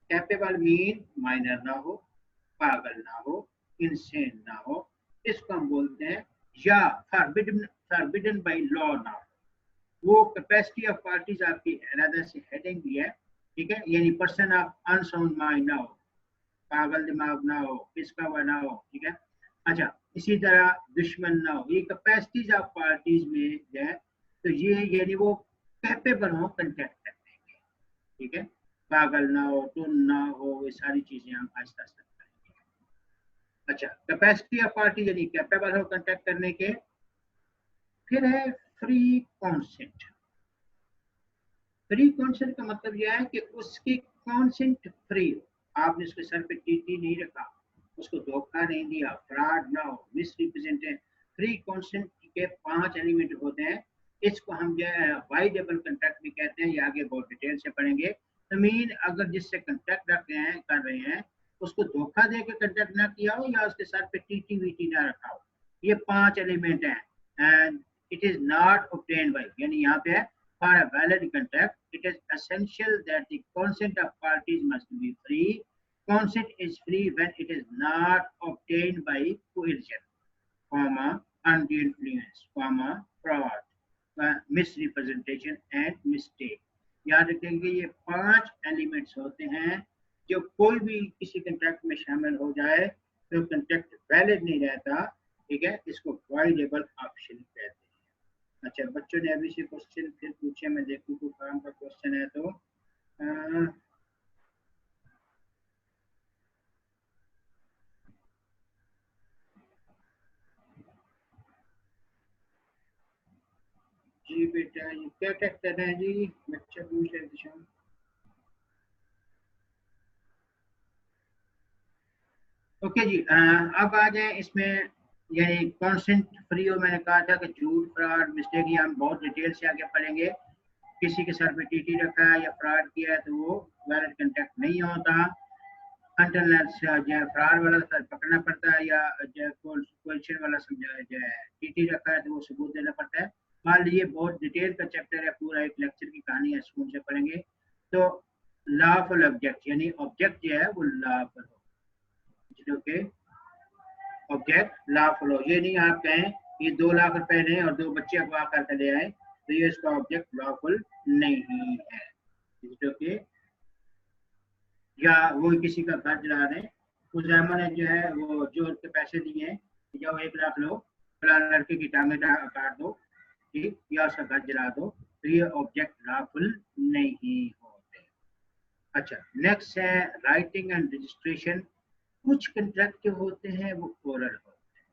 कैपेबल मीन माइनर ना हो, पागल ना हो, इंसेन ना हो, इसको हम बोलते हैं, या फॉरबिडन बाय लॉ ना हो। वो कैपेसिटी ऑफ पार्टीज आपकी अलग से हेडिंग भी है, ठीक है। यानी पर्सन ऑफ अनसाउंड माइंड ना हो, पागल दिमाग ना हो, किसका हुआ ना हो, ठीक है। अच्छा, इसी तरह दुश्मन ना हो, ये कैपेसिटीज ऑफ पार्टीज में जो है, तो ये यानी वो कैपेबल हो कंट्रैक्ट करने के, ठीक है। पागल ना हो, टुन ना हो, ये सारी चीजें हम आहिस्ता आहिस्ता करेंगे। अच्छा, कैपेसिटी ऑफ पार्टी यानी कैपेबल हो कंटेक्ट करने के। फिर है फ्री कॉन्सेंट। फ्री कॉन्सेंट का मतलब यह है कि उसकी कॉन्सेंट फ्री हो, आपने उसके सर पे टीटी नहीं रखा, उसको धोखा नहीं दिया, फ्रॉड ना हो, मिस रिप्रेजेंटेड। फ्री कॉन्सेंट के 5 एलिमेंट होते हैं। इसको हम जो है वाइडेबल कंट्रैक्ट भी कहते हैं, ये आगे बहुत डिटेल से पढ़ेंगे। जमीन अगर जिससे कंट्रैक्ट रख रहे हैं कर रहे हैं उसको धोखा दे के कंट्रैक्ट ना किया हो या उसके सर पे टीटी वीटी ना रखा हो, ये 5 एलिमेंट हैं। And it is not obtained by, यानी यहाँ पे है for a valid contract, it is essential that the consent of parties must be free. Consent is free when it is not obtained by coercion, comma, undue influence, comma, fraud, misrepresentation and mistake. याद रखेंगे ये 5 elements होते हैं। जो कोई भी किसी contract में शामिल हो जाए तो कंट्रैक्ट वैलिड नहीं रहता, ठीक है, इसको वाइडेबल ऑप्शन कहते हैं। अच्छा, बच्चों ने अभी से क्वेश्चन फिर पूछे, मैं देखूं कोई काम का क्वेश्चन है तो जी बेटा ये क्या क्या कर रहे हैं जी, बच्चा पूछ रहे थे। ओके जी, अब आ जाए इसमें, यानी कॉन्सेंट फ्री हो, मैंने कहा था कि झूठ फ्रॉड मिस्टेक ये हम बहुत डिटेल से आगे पढ़ेंगे। किसी के सर पे टीटी रखा है या फ्रॉड किया है तो वो वैलिड कंट्रैक्ट नहीं होता। जो फ्रॉड वाला सर पकड़ना पड़ता है या जो क्वेश्चन वाला समझा जो है टीटी रखा है तो वो सबूत देना पड़ता है। मान लीजिए बहुत डिटेल का चैप्टर है, पूरा एक लेक्चर की कहानी है, स्कूल से पढ़ेंगे। तो लॉफुल ऑब्जेक्ट यानी ऑब्जेक्ट जो है वो लॉफुल हो, ओके, ऑब्जेक्ट लॉफुल हो, ये नहीं आप कहें ये 2 लाख रुपए ने और 2 बच्चे अगवा करके ले आए तो ये इसका ऑब्जेक्ट लॉफुल नहीं है, ओके। या वो किसी का घर जला रहे हैं, उजामा ने जो है वो जोर के पैसे दिए हैं, जाओ 1 लाख लो, फलाना लड़के की टांगे काट दो, ठीक, या उसका घर जला दो, तो ये ऑब्जेक्ट लॉफुल नहीं होते। अच्छा, नेक्स्ट है राइटिंग एंड रजिस्ट्रेशन। कुछ कंट्रैक्ट जो होते हैं वो ओरल होते हैं,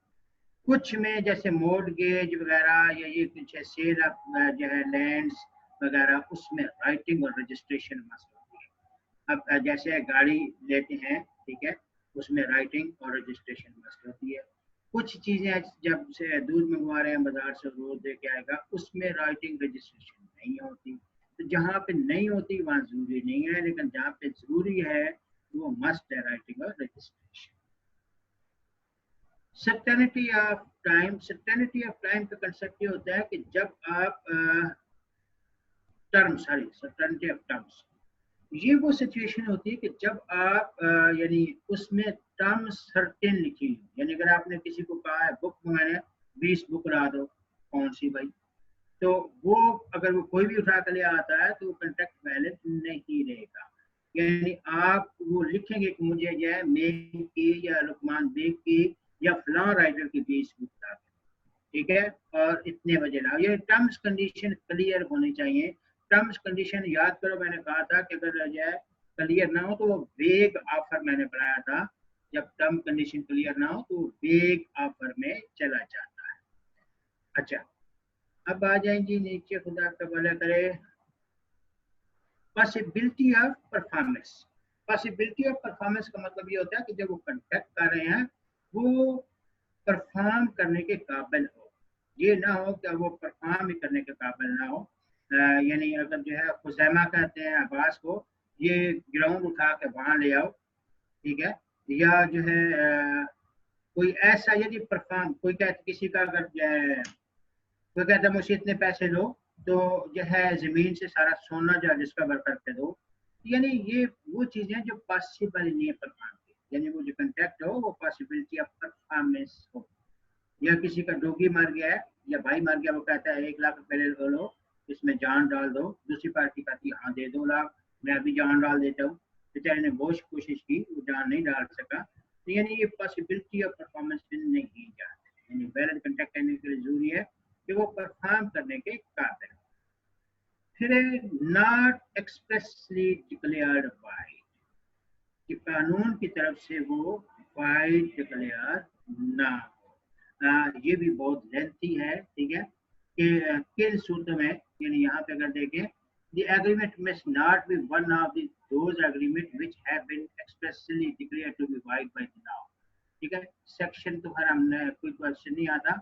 कुछ में जैसे मोर्टगेज वगैरह या ये कुछ है सेल जो है लैंड्स वगैरह, उसमें राइटिंग और रजिस्ट्रेशन मस्ट होती है। अब जैसे गाड़ी लेते हैं, ठीक है, उसमें राइटिंग और रजिस्ट्रेशन मस्ट होती है। कुछ चीजें जब से दूध मंगवा रहे हैं बाजार से रोज दे के आएगा, उसमें राइटिंग रजिस्ट्रेशन नहीं होती। तो जहाँ पे नहीं होती वहाँ जरूरी नहीं है, लेकिन जहाँ पे जरूरी है वो मस्ट है राइटिंग और registration. Certainty of time. Certainty of time का कंसेप्ट ये होता है कि जब आप term sorry certainty of terms, ये वो सिचुएशन होती है कि जब आप यानी उसमें टर्म सर्टेन लिखी हुई, यानी अगर आपने किसी को कहा है बुक मंगाने 20 बुक ला दो, कौन सी भाई, तो वो अगर वो कोई भी उठा कर ले आता है तो वो कंट्रैक्ट वैलिड नहीं रहेगा। यानी आप वो लिखेंगे कि मुझे जो है मेघ की या लुकमान बेग की या फलां राइटर की 20 बुक ला, ठीक है, और इतने बजे लाओ, ये टर्म्स कंडीशन क्लियर होनी चाहिए। टर्म्स कंडीशन याद करो, मैंने कहा था कि अगर जो है क्लियर ना हो तो वो वेग ऑफर मैंने बनाया था, जब टर्म कंडीशन क्लियर ना हो तो वेग ऑफर में चला जाता है। अच्छा, अब आ जाए जी नीचे, खुदा का भला करे, possibility of performance. Possibility of performance का मतलब ये होता है कि जब वो कंडक्ट कर रहे हैं वो परफॉर्म करने के काबिल हो, ये ना हो कि वो परफॉर्म ही करने के काबिल ना हो। यानी अगर जो है खुजैमा कहते हैं अब्बास को, ये ग्राउंड उठा के वहां ले आओ, ठीक है, या जो है कोई ऐसा यदि परफॉर्म, कोई कहते किसी का अगर जो है कोई कहता है मुझे इतने पैसे दो तो जो है जमीन से सारा सोना जो डिस्कवर करके दो, यानी ये वो चीजें जो पॉसिबल नहीं है परफॉर्म की, यानी वो जो कंटेक्ट हो वो पॉसिबिलिटी ऑफ परफॉर्मेंस हो। या किसी का डोगी मर गया है या भाई मर गया, वो कहता है 1 लाख रुपए ले लो, इसमें जान डाल दो, दूसरी पार्टी कहती है हाँ दे 2 लाख, मैं अभी जान डाल देता हूँ, बेचारे ने बहुत कोशिश की वो जान नहीं डाल सका, तो यानी ये पॉसिबिलिटी ऑफ परफॉर्मेंस नहीं जाते, यानी वैलिड कंटेक्ट करने के लिए जरूरी है कि वो परफॉर्म करने के काबिल। फिर नॉट एक्सप्रेसली डिक्लेयर्ड बाय, कि कानून की तरफ से वो वाइड डिक्लेयर ना। ये भी बहुत लेंथी है, ठीक है, कि किन सूत्रों में, यानी यहाँ पे अगर देखें, the agreement must not be one of the those agreement which have been expressly declared to be void by the law, ठीक है। सेक्शन तो हर हमने कोई क्वेश्चन नहीं आता,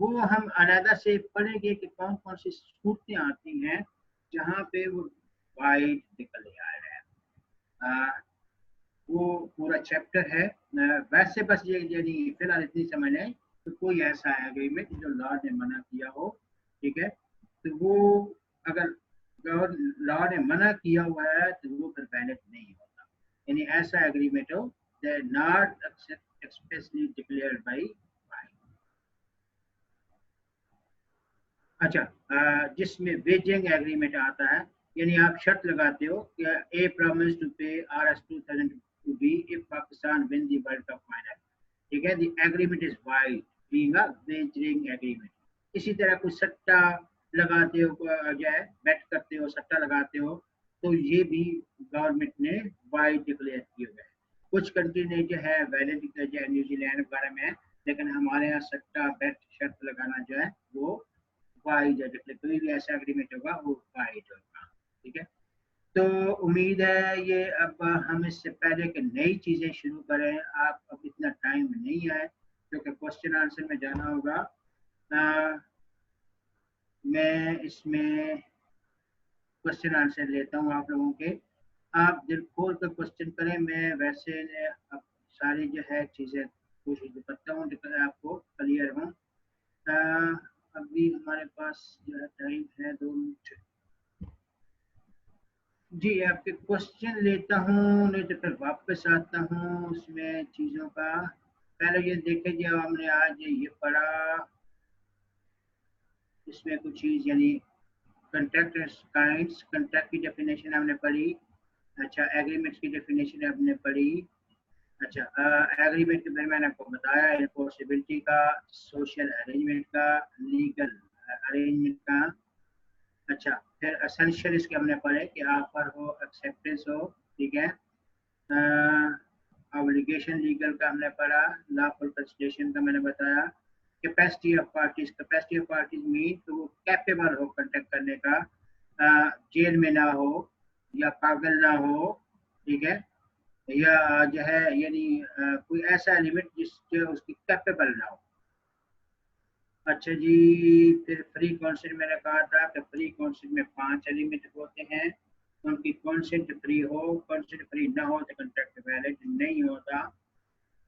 वो हम अलहदा से पढ़ेंगे कि कौन कौन सी सूरतें आती हैं जहाँ पे वो वाइड डिक्लेयर है। वो पूरा चैप्टर है। वैसे बस ये यानी फिलहाल इतनी समझ है तो कोई ऐसा एग्रीमेंट जो लॉ ने मना किया हो, ठीक है, तो वो अगर लॉ ने मना किया हुआ है तो वो फिर वैलिड नहीं होता, यानी ऐसा एग्रीमेंट हो that not expressly declared by. अच्छा, जिसमें वेजिंग एग्रीमेंट आता है, यानी आप शर्त लगाते हो कि a promise to pay RS 2000 to be if Pakistan win the world cup final, ठीक है, the agreement is wide being a waging agreement. इसी तरह कुछ सट्टा लगाते हो, जो है बेट करते हो, सट्टा लगाते हो, तो ये भी गवर्नमेंट ने वाइड डिक्लेयर किए हुए हैं। कुछ कंट्री ने जो है वैलिड, जो है न्यूजीलैंड वगैरह में है, लेकिन हमारे यहाँ सट्टा बेट शर्त लगाना जो है वो वाइड है, मतलब कोई भी ऐसा एग्रीमेंट होगा वो वाइड होगा, ठीक है। तो उम्मीद है ये, अब हम इससे पहले कि नई चीजें शुरू करें, आप अब इतना टाइम नहीं है क्योंकि क्वेश्चन आंसर में जाना होगा। मैं इसमें क्वेश्चन आंसर लेता हूँ आप लोगों के, आप दिल खोल कर क्वेश्चन करें। मैं वैसे अब सारी जो है चीजें कोशिश करता हूँ आपको क्लियर हूँ। अभी हमारे पास जो है टाइम है 2 मिनट। जी, आपके क्वेश्चन लेता हूँ, नहीं तो फिर वापस आता हूँ उसमें चीज़ों का। पहले ये देखे जी, हमने आज ये पढ़ा, इसमें कुछ चीज़ यानी कंट्रैक्ट काइंड्स, कंट्रैक्ट की डेफिनेशन हमने पढ़ी। अच्छा, एग्रीमेंट्स की डेफिनेशन हमने पढ़ी। अच्छा, एग्रीमेंट के बारे में मैंने आपको बताया, इन्फोर्सिबिलिटी का, सोशल अरेंजमेंट का, लीगल अरेंजमेंट का। अच्छा, फिर एसेंशियल इसके हमने पढ़े कि ऑफर हो, एक्सेप्टेंस हो, ठीक है। ऑब्लिगेशन लीगल का हमने पढ़ा, लॉफुल कंसिडरेशन का मैंने बताया। Capacity of parties, capacity of parties mean तो वो कैपेबल हो कंटेक्ट करने का, जेल में ना हो या पागल ना हो, ठीक है, या जो है यानी कोई ऐसा एलिमेंट जिससे उसकी कैपेबल ना हो। अच्छा जी, फिर फ्री कॉन्सेंट मैंने कहा था कि फ्री कॉन्सेंट में 5 एलिमेंट होते हैं, उनकी कॉन्सेंट फ्री हो, कॉन्सेंट फ्री ना हो तो कॉन्ट्रैक्ट वैलिड नहीं होता।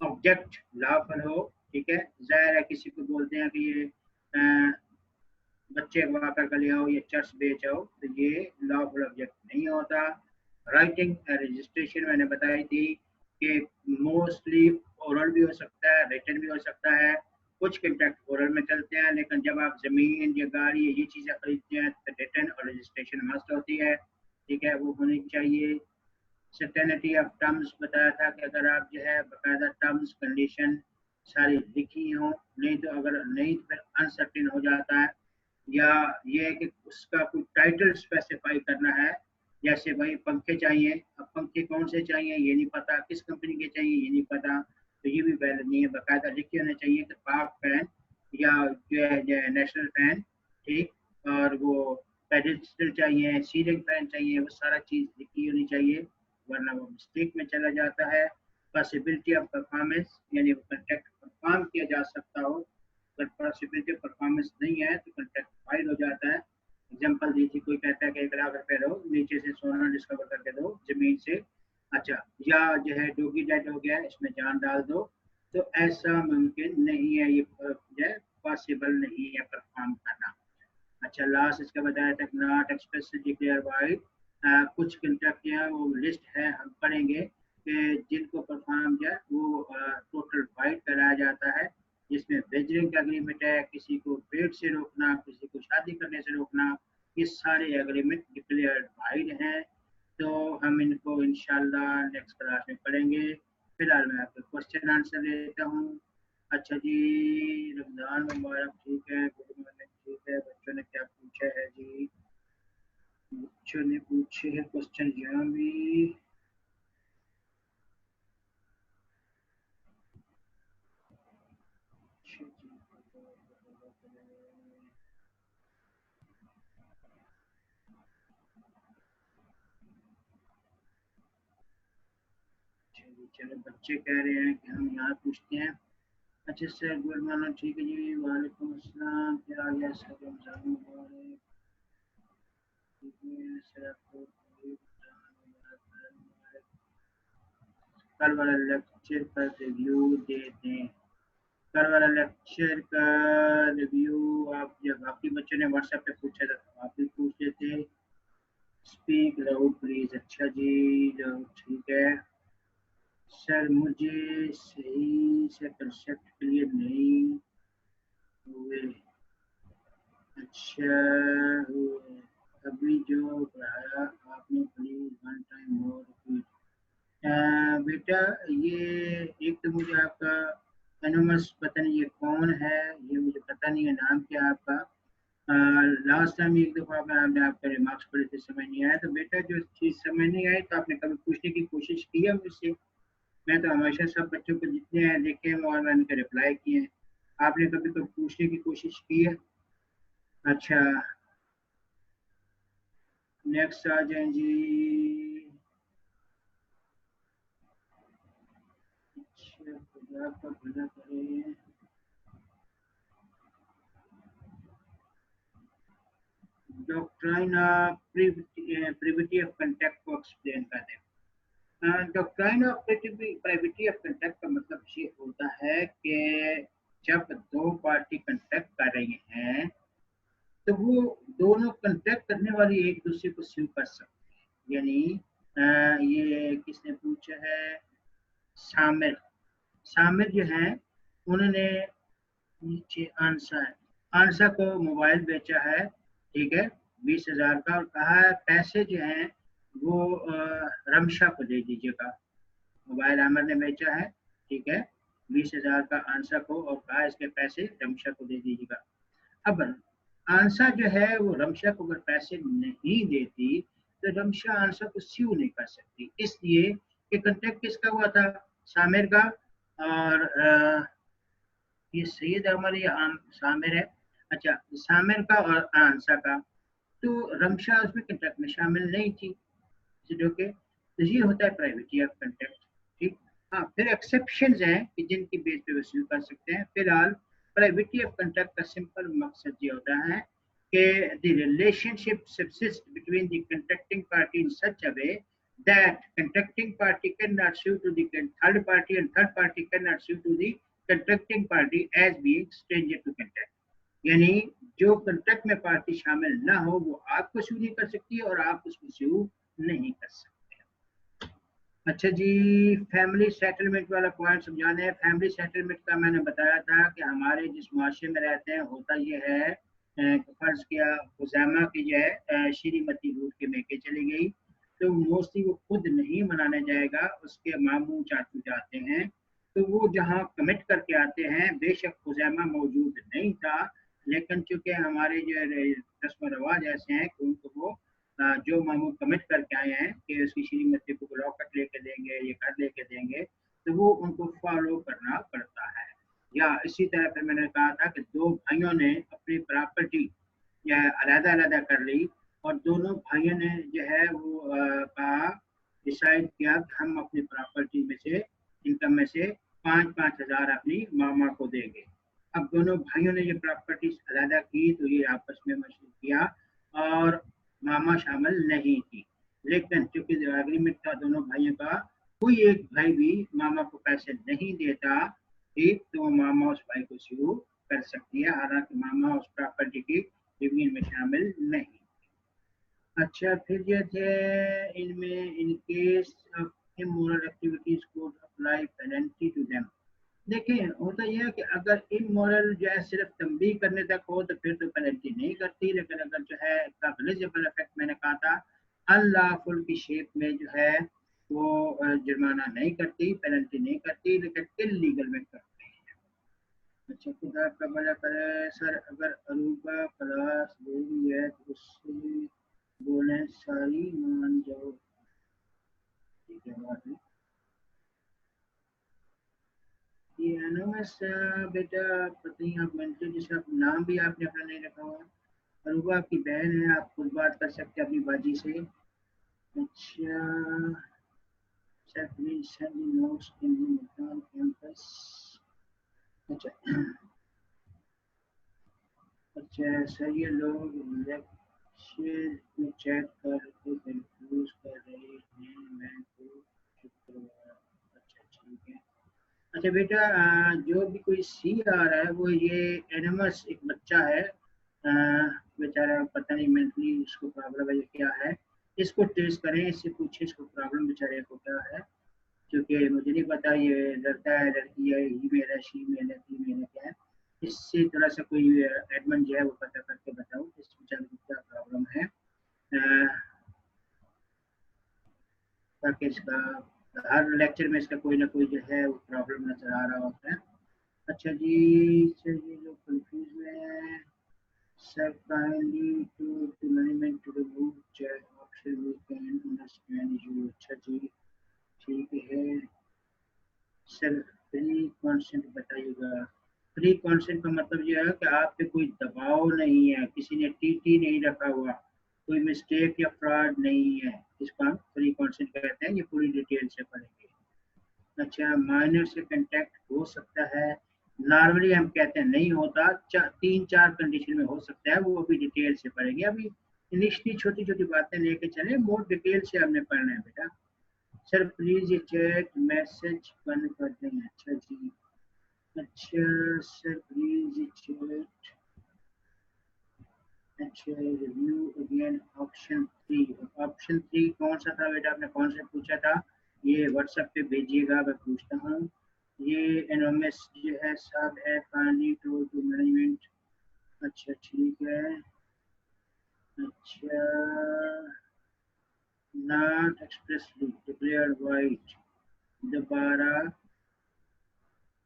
ऑब्जेक्ट लॉफुल हो, ठीक है, जाहिर है किसी को बोलते हैं कि ये बच्चे अगवा कर ले आओ, ये चर्च बेच आओ, तो ये लॉफुल ऑब्जेक्ट नहीं होता। राइटिंग रजिस्ट्रेशन मैंने बताई थी कि मोस्टली ओरल भी हो सकता है, रिटन भी हो सकता है। कुछ कॉन्ट्रैक्ट ओरल में चलते हैं, लेकिन जब आप जमीन या गाड़ी ये चीज़ें खरीदते हैं तो रिटन और रजिस्ट्रेशन मस्ट होती है, ठीक है, वो होनी चाहिए। सर्टेनिटी ऑफ टर्म्स बताया था कि अगर आप जो है बाकायदा टर्म्स कंडीशन सारी लिखी हो, नहीं तो अगर नहीं तो फिर अनसर्टेन हो जाता है। या ये है कि उसका कोई टाइटल स्पेसिफाई करना है, जैसे भाई पंखे चाहिए, अब पंखे कौन से चाहिए ये नहीं पता, किस कंपनी के चाहिए ये नहीं पता, तो ये भी वैलिड नहीं है। बाकायदा लिखे होने चाहिए कि पाक फैन या जो है नेशनल फैन, ठीक, और वो पेडिस्टल चाहिए, सीलिंग फैन चाहिए, वो सारा चीज़ लिखी होनी चाहिए, वरना वो मिस्टेक में चला जाता है। पॉसिबिलिटी ऑफ परफॉर्मेंस, यानी वो कंट्रैक्ट परफॉर्म किया जा सकता हो, अगर पॉसिबिलिटी परफॉर्मेंस नहीं है तो कंट्रैक्ट फाइल हो जाता है। एग्जांपल दी थी, कोई कहता है कि 1 लाख रुपए दो, नीचे से सोना डिस्कवर करके दो जमीन से, अच्छा, या जो है डोगी डेड हो गया इसमें जान डाल दो, तो ऐसा मुमकिन नहीं है, ये जो है पॉसिबल नहीं है परफॉर्म करना। अच्छा, लास्ट इसका बताया था नॉट एक्सप्रेसली डिक्लेयर वाइड, कुछ कंट्रैक्ट हैं वो लिस्ट है हम पढ़ेंगे कि जिनको परफॉर्म जो है वो टोटल वाइड कराया जाता है, जिसमें वेजरिंग एग्रीमेंट है, किसी को पेट से रोकना, किसी को शादी करने से रोकना, ये सारे एग्रीमेंट डिक्लेयर्ड वाइड हैं। तो हम इनको इंशाल्लाह नेक्स्ट क्लास में पढ़ेंगे। फिलहाल मैं आपके क्वेश्चन आंसर लेता हूँ। अच्छा जी, रमजान मुबारक, ठीक है, गुड मॉर्निंग, ठीक है, बच्चों ने क्या पूछा है जी, बच्चों ने पूछे हैं क्वेश्चन यहाँ भी। चलो बच्चे कह रहे हैं कि हम यहाँ पूछते हैं। अच्छा सर, गुड मॉर्निंग। ठीक है जी, वालेकुम अस्सलाम। क्या आ गया सर? रमजान मुबारक। ठीक है सर, आपको कल वाला लेक्चर का रिव्यू दे दें। कल वाला लेक्चर का रिव्यू आप जब बाकी बच्चों ने व्हाट्सएप पे पूछा था तो आप भी पूछ लेते। Speak loud please. अच्छा जी, ठीक है सर। मुझे सही से कंसेप्ट क्लियर नहीं हुए। अच्छा हुए। अभी जो पढ़ाया आपने please one time more repeat. बेटा ये एक तो मुझे आपका एनोमस पता नहीं ये कौन है, ये मुझे पता नहीं है नाम क्या है आपका। लास्ट टाइम एक दफ़ा मैं आपने आपके रिमार्क्स पढ़े थे, समझ नहीं आया। तो बेटा जो चीज़ समझ नहीं आई तो आपने कभी पूछने की कोशिश की है मुझसे? मैं तो हमेशा सब बच्चों को जितने हैं देखे हैं और मैंने उनके रिप्लाई किए हैं। आपने कभी कभी पूछने की कोशिश की है? अच्छा, नेक्स्ट आ जाए जी। अच्छा, खुदा का भला करे। Doctrine of privity of contract को एक्सप्लेन कर दें। Doctrine of privity of contract का मतलब ये होता है कि जब दो पार्टी कंटेक्ट कर रही हैं तो वो दोनों कंटेक्ट करने वाली एक दूसरे को स्यू कर सकते हैं। यानी ये किसने पूछा है? सामिर। सामिर जो है उन्होंने नीचे आंसर आंसर को मोबाइल बेचा है, ठीक है, 20,000 का, और कहा है पैसे जो हैं वो रमशा को दे दीजिएगा। मोबाइल आमिर ने बेचा है, ठीक है, 20,000 का आंसर को, और कहा इसके पैसे रमशा को दे दीजिएगा। अब आंसर जो है वो रमशा को अगर पैसे नहीं देती तो रमशा आंसर को स्यू नहीं कर सकती, इसलिए कि कंटेक्ट किसका हुआ था? सामिर का। और ये सैयद अमर या सामिर है। अच्छा, सामिर का और आंसर का। तो रमशा उसमें कंटेक्ट में शामिल नहीं थी। ओके, तो ये होता है प्राइवेटी ऑफ कंटेक्ट। ठीक। हाँ, फिर एक्सेप्शंस हैं कि जिनकी बेस पे वसूल कर सकते हैं। फिलहाल प्राइवेटी ऑफ कंटेक्ट का सिंपल मकसद ये होता है कि the relationship subsist between the contracting party in such a way that contracting party cannot sue to the third party and third party cannot sue to the contracting party as being stranger to contract। यानी जो contract में party शामिल ना हो वो आपको सू नहीं कर सकती और आप उसको सू नहीं कर सकते। अच्छा जी, फैमिली सेटलमेंट वाला पॉइंट समझाने हैं। फैमिली सेटलमेंट का मैंने बताया था कि हमारे जिस मुआशरे में रहते हैं होता ये है, फर्ज किया खुजैमा की जो है श्रीमती रूठ के मेके चली गई तो मोस्टली वो खुद नहीं मनाने जाएगा, उसके मामू चाचू जाते हैं। तो वो जहाँ कमिट करके आते हैं, बेशक खुजैमा मौजूद नहीं था, लेकिन चूंकि हमारे जो रस्म रवाज ऐसे हैं कि उनको वो जो मामू कमिट करके आए हैं कि उसकी श्रीमती को लॉकेट लेके देंगे, ये घर लेके देंगे, तो वो उनको फॉलो करना पड़ता है। या इसी तरह फिर मैंने कहा था कि दो भाइयों ने अपनी प्रॉपर्टी या अलग-अलग कर ली और दोनों भाइयों ने जो है वो कहा, डिसाइड किया कि हम अपनी प्रॉपर्टी में से, इनकम में से 5-5 हज़ार अपनी मामा को देंगे। अब दोनों भाइयों ने ये प्रॉपर्टी अलग की तो ये आपस में मशवरा किया और मामा शामिल नहीं थी। लेकिन चूंकि एग्रीमेंट था दोनों भाइयों का, कोई एक भाई भी मामा को पैसे नहीं देता, ठीक, तो मामा उस भाई को शुरू कर सकती है, हालांकि मामा उस प्रॉपर्टी की डिवीजन में शामिल नहीं। अच्छा, फिर ये थे इनमें in case of immoral activities code apply penalty to them. देखिए होता यह है कि अगर इमोरल जो है सिर्फ तंबीह करने तक हो तो फिर तो पेनल्टी नहीं करती, लेकिन अगर जो है कॉग्निजेबल इफेक्ट मैंने कहा था अनलॉफुल की शेप में जो है वो जुर्माना नहीं करती, पेनल्टी नहीं करती, लेकिन इलीगल में करती है। अच्छा, खुदा का भला करे सर, अगर अरूबा क्लास ले रही है तो उससे बोले सारी मान जाओ। ठीक है, बात है ये एनोमस। बेटा पता नहीं आप मेंटली, जैसे आप नाम भी आपने अपना नहीं रखा हुआ। अरूबा आपकी बहन है, आप खुद बात कर सकते हैं अपनी बाजी से। अच्छा sir please send the notes in the Multan campus. अच्छा सर, ये लोग लेक्चर में चैट करके कंफ्यूज कर रहे हैं मैं तो शुक्रवार। अच्छा ठीक है। अच्छा बेटा, जो भी कोई सी आ रहा है वो ये एनिमस एक बच्चा है, बेचारा पता नहीं मेंटली उसको प्रॉब्लम है या क्या है। इसको टेस्ट करें, इससे पूछे इसको प्रॉब्लम बेचारे को क्या है, क्योंकि मुझे नहीं पता ये लड़का है लड़की है, ही मेल है शी मेल है फीमेल है क्या है। इससे थोड़ा सा कोई एडमिन जो है वो पता करके बताओ इस बेचारे को क्या प्रॉब्लम है, ताकि इसका हर लेक्चर में इसका कोई ना कोई जो है वो प्रॉब्लम नजर आ रहा होता है। अच्छा जी, सर ये लोग कंफ्यूज में sir kindly to management to remove chat option we can understand you. अच्छा जी ठीक है सर। फ्री कॉन्सेंट बताइएगा। फ्री कॉन्सेंट का मतलब यह है कि आप पे कोई दबाव नहीं है, किसी ने टीटी नहीं रखा हुआ, कोई मिस्टेक या फ्रॉड नहीं है, इसको हम फ्री कॉन्सेंट कहते हैं। ये पूरी डिटेल से पढ़ेंगे। अच्छा, माइनर से कांटेक्ट हो सकता है, नॉर्मली हम कहते हैं नहीं होता, तीन चार कंडीशन में हो सकता है, वो अभी डिटेल से पढ़ेंगे। अभी इनिशियली छोटी छोटी बातें लेके चले, बहुत डिटेल से हमने पढ़ना है बेटा। सर प्लीज ये चैट मैसेज बंद कर दें। अच्छा जी। अच्छा सर प्लीज ये चैट। अच्छा रिव्यू अगेन ऑप्शन 3। ऑप्शन 3 कौन सा था बेटा, आपने कौन सा पूछा था, ये व्हाट्सएप पे भेजिएगा, मैं पूछता हूँ। ये एनोमस जो है सब है काइंडली टू टू मैनेजमेंट। अच्छा ठीक है। अच्छा, नॉट एक्सप्रेसली डिक्लेयर्ड वाइट, दोबारा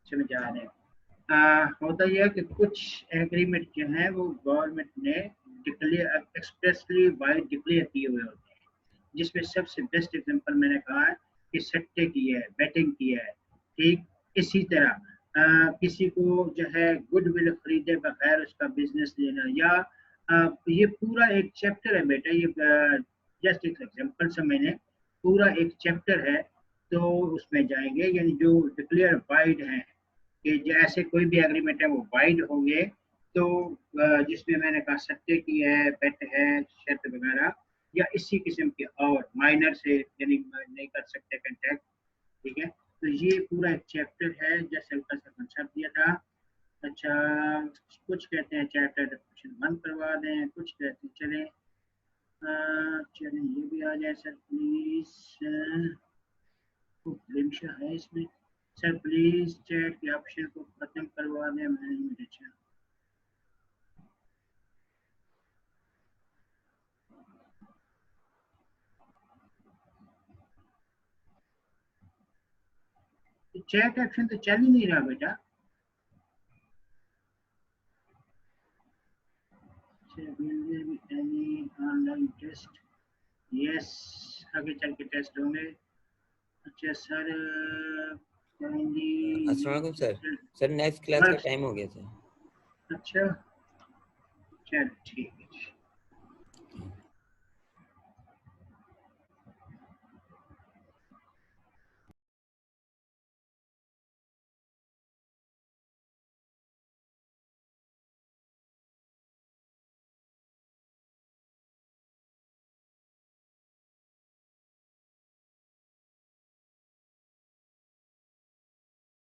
समझ आ रहे हैं। होता यह है कि कुछ एग्रीमेंट जो है वो गवर्नमेंट ने डिक्लेयर एक्सप्रेसली वाइट डिक्लेयर किए हुए होते हैं, जिसमें सबसे बेस्ट एग्जांपल मैंने कहा है कि सट्टे की है, बैटिंग की है। ठीक इसी तरह किसी को जो है गुडविल खरीदे बगैर उसका बिजनेस लेना, या ये पूरा एक चैप्टर है बेटा, ये जस्ट एक एग्जांपल से मैंने पूरा एक चैप्टर है, तो उसमें जाएंगे। यानी जो डिक्लेयर वाइड है कि जैसे कोई भी एग्रीमेंट है वो वाइड होंगे, तो जिसमें मैंने कहा सट्टे की है, बेट है, शर्त वगैरह, या इसी किस्म के और माइनर से यानी नहीं कर सकते कंटेक्ट। ठीक है, तो ये पूरा एक चैप्टर है, जैसे हल्का सा कंसेप्ट दिया था। अच्छा, कुछ कहते हैं चैप्टर डिस्कशन बंद करवा दें, कुछ कहते हैं चले चलें ये भी आ जाए सर प्लीज। लिमिशन है इसमें। सर प्लीज चैट के ऑप्शन को खत्म करवा दें मैनेजमेंट। अच्छा तो चैट ऑप्शन तो चल ही नहीं रहा बेटा। ऑनलाइन टेस्ट, यस, आगे चल के टेस्ट होंगे। अच्छा सर अस्सलाम वालेकुम सर। सर नेक्स्ट क्लास का टाइम हो गया सर। अच्छा चल ठीक है।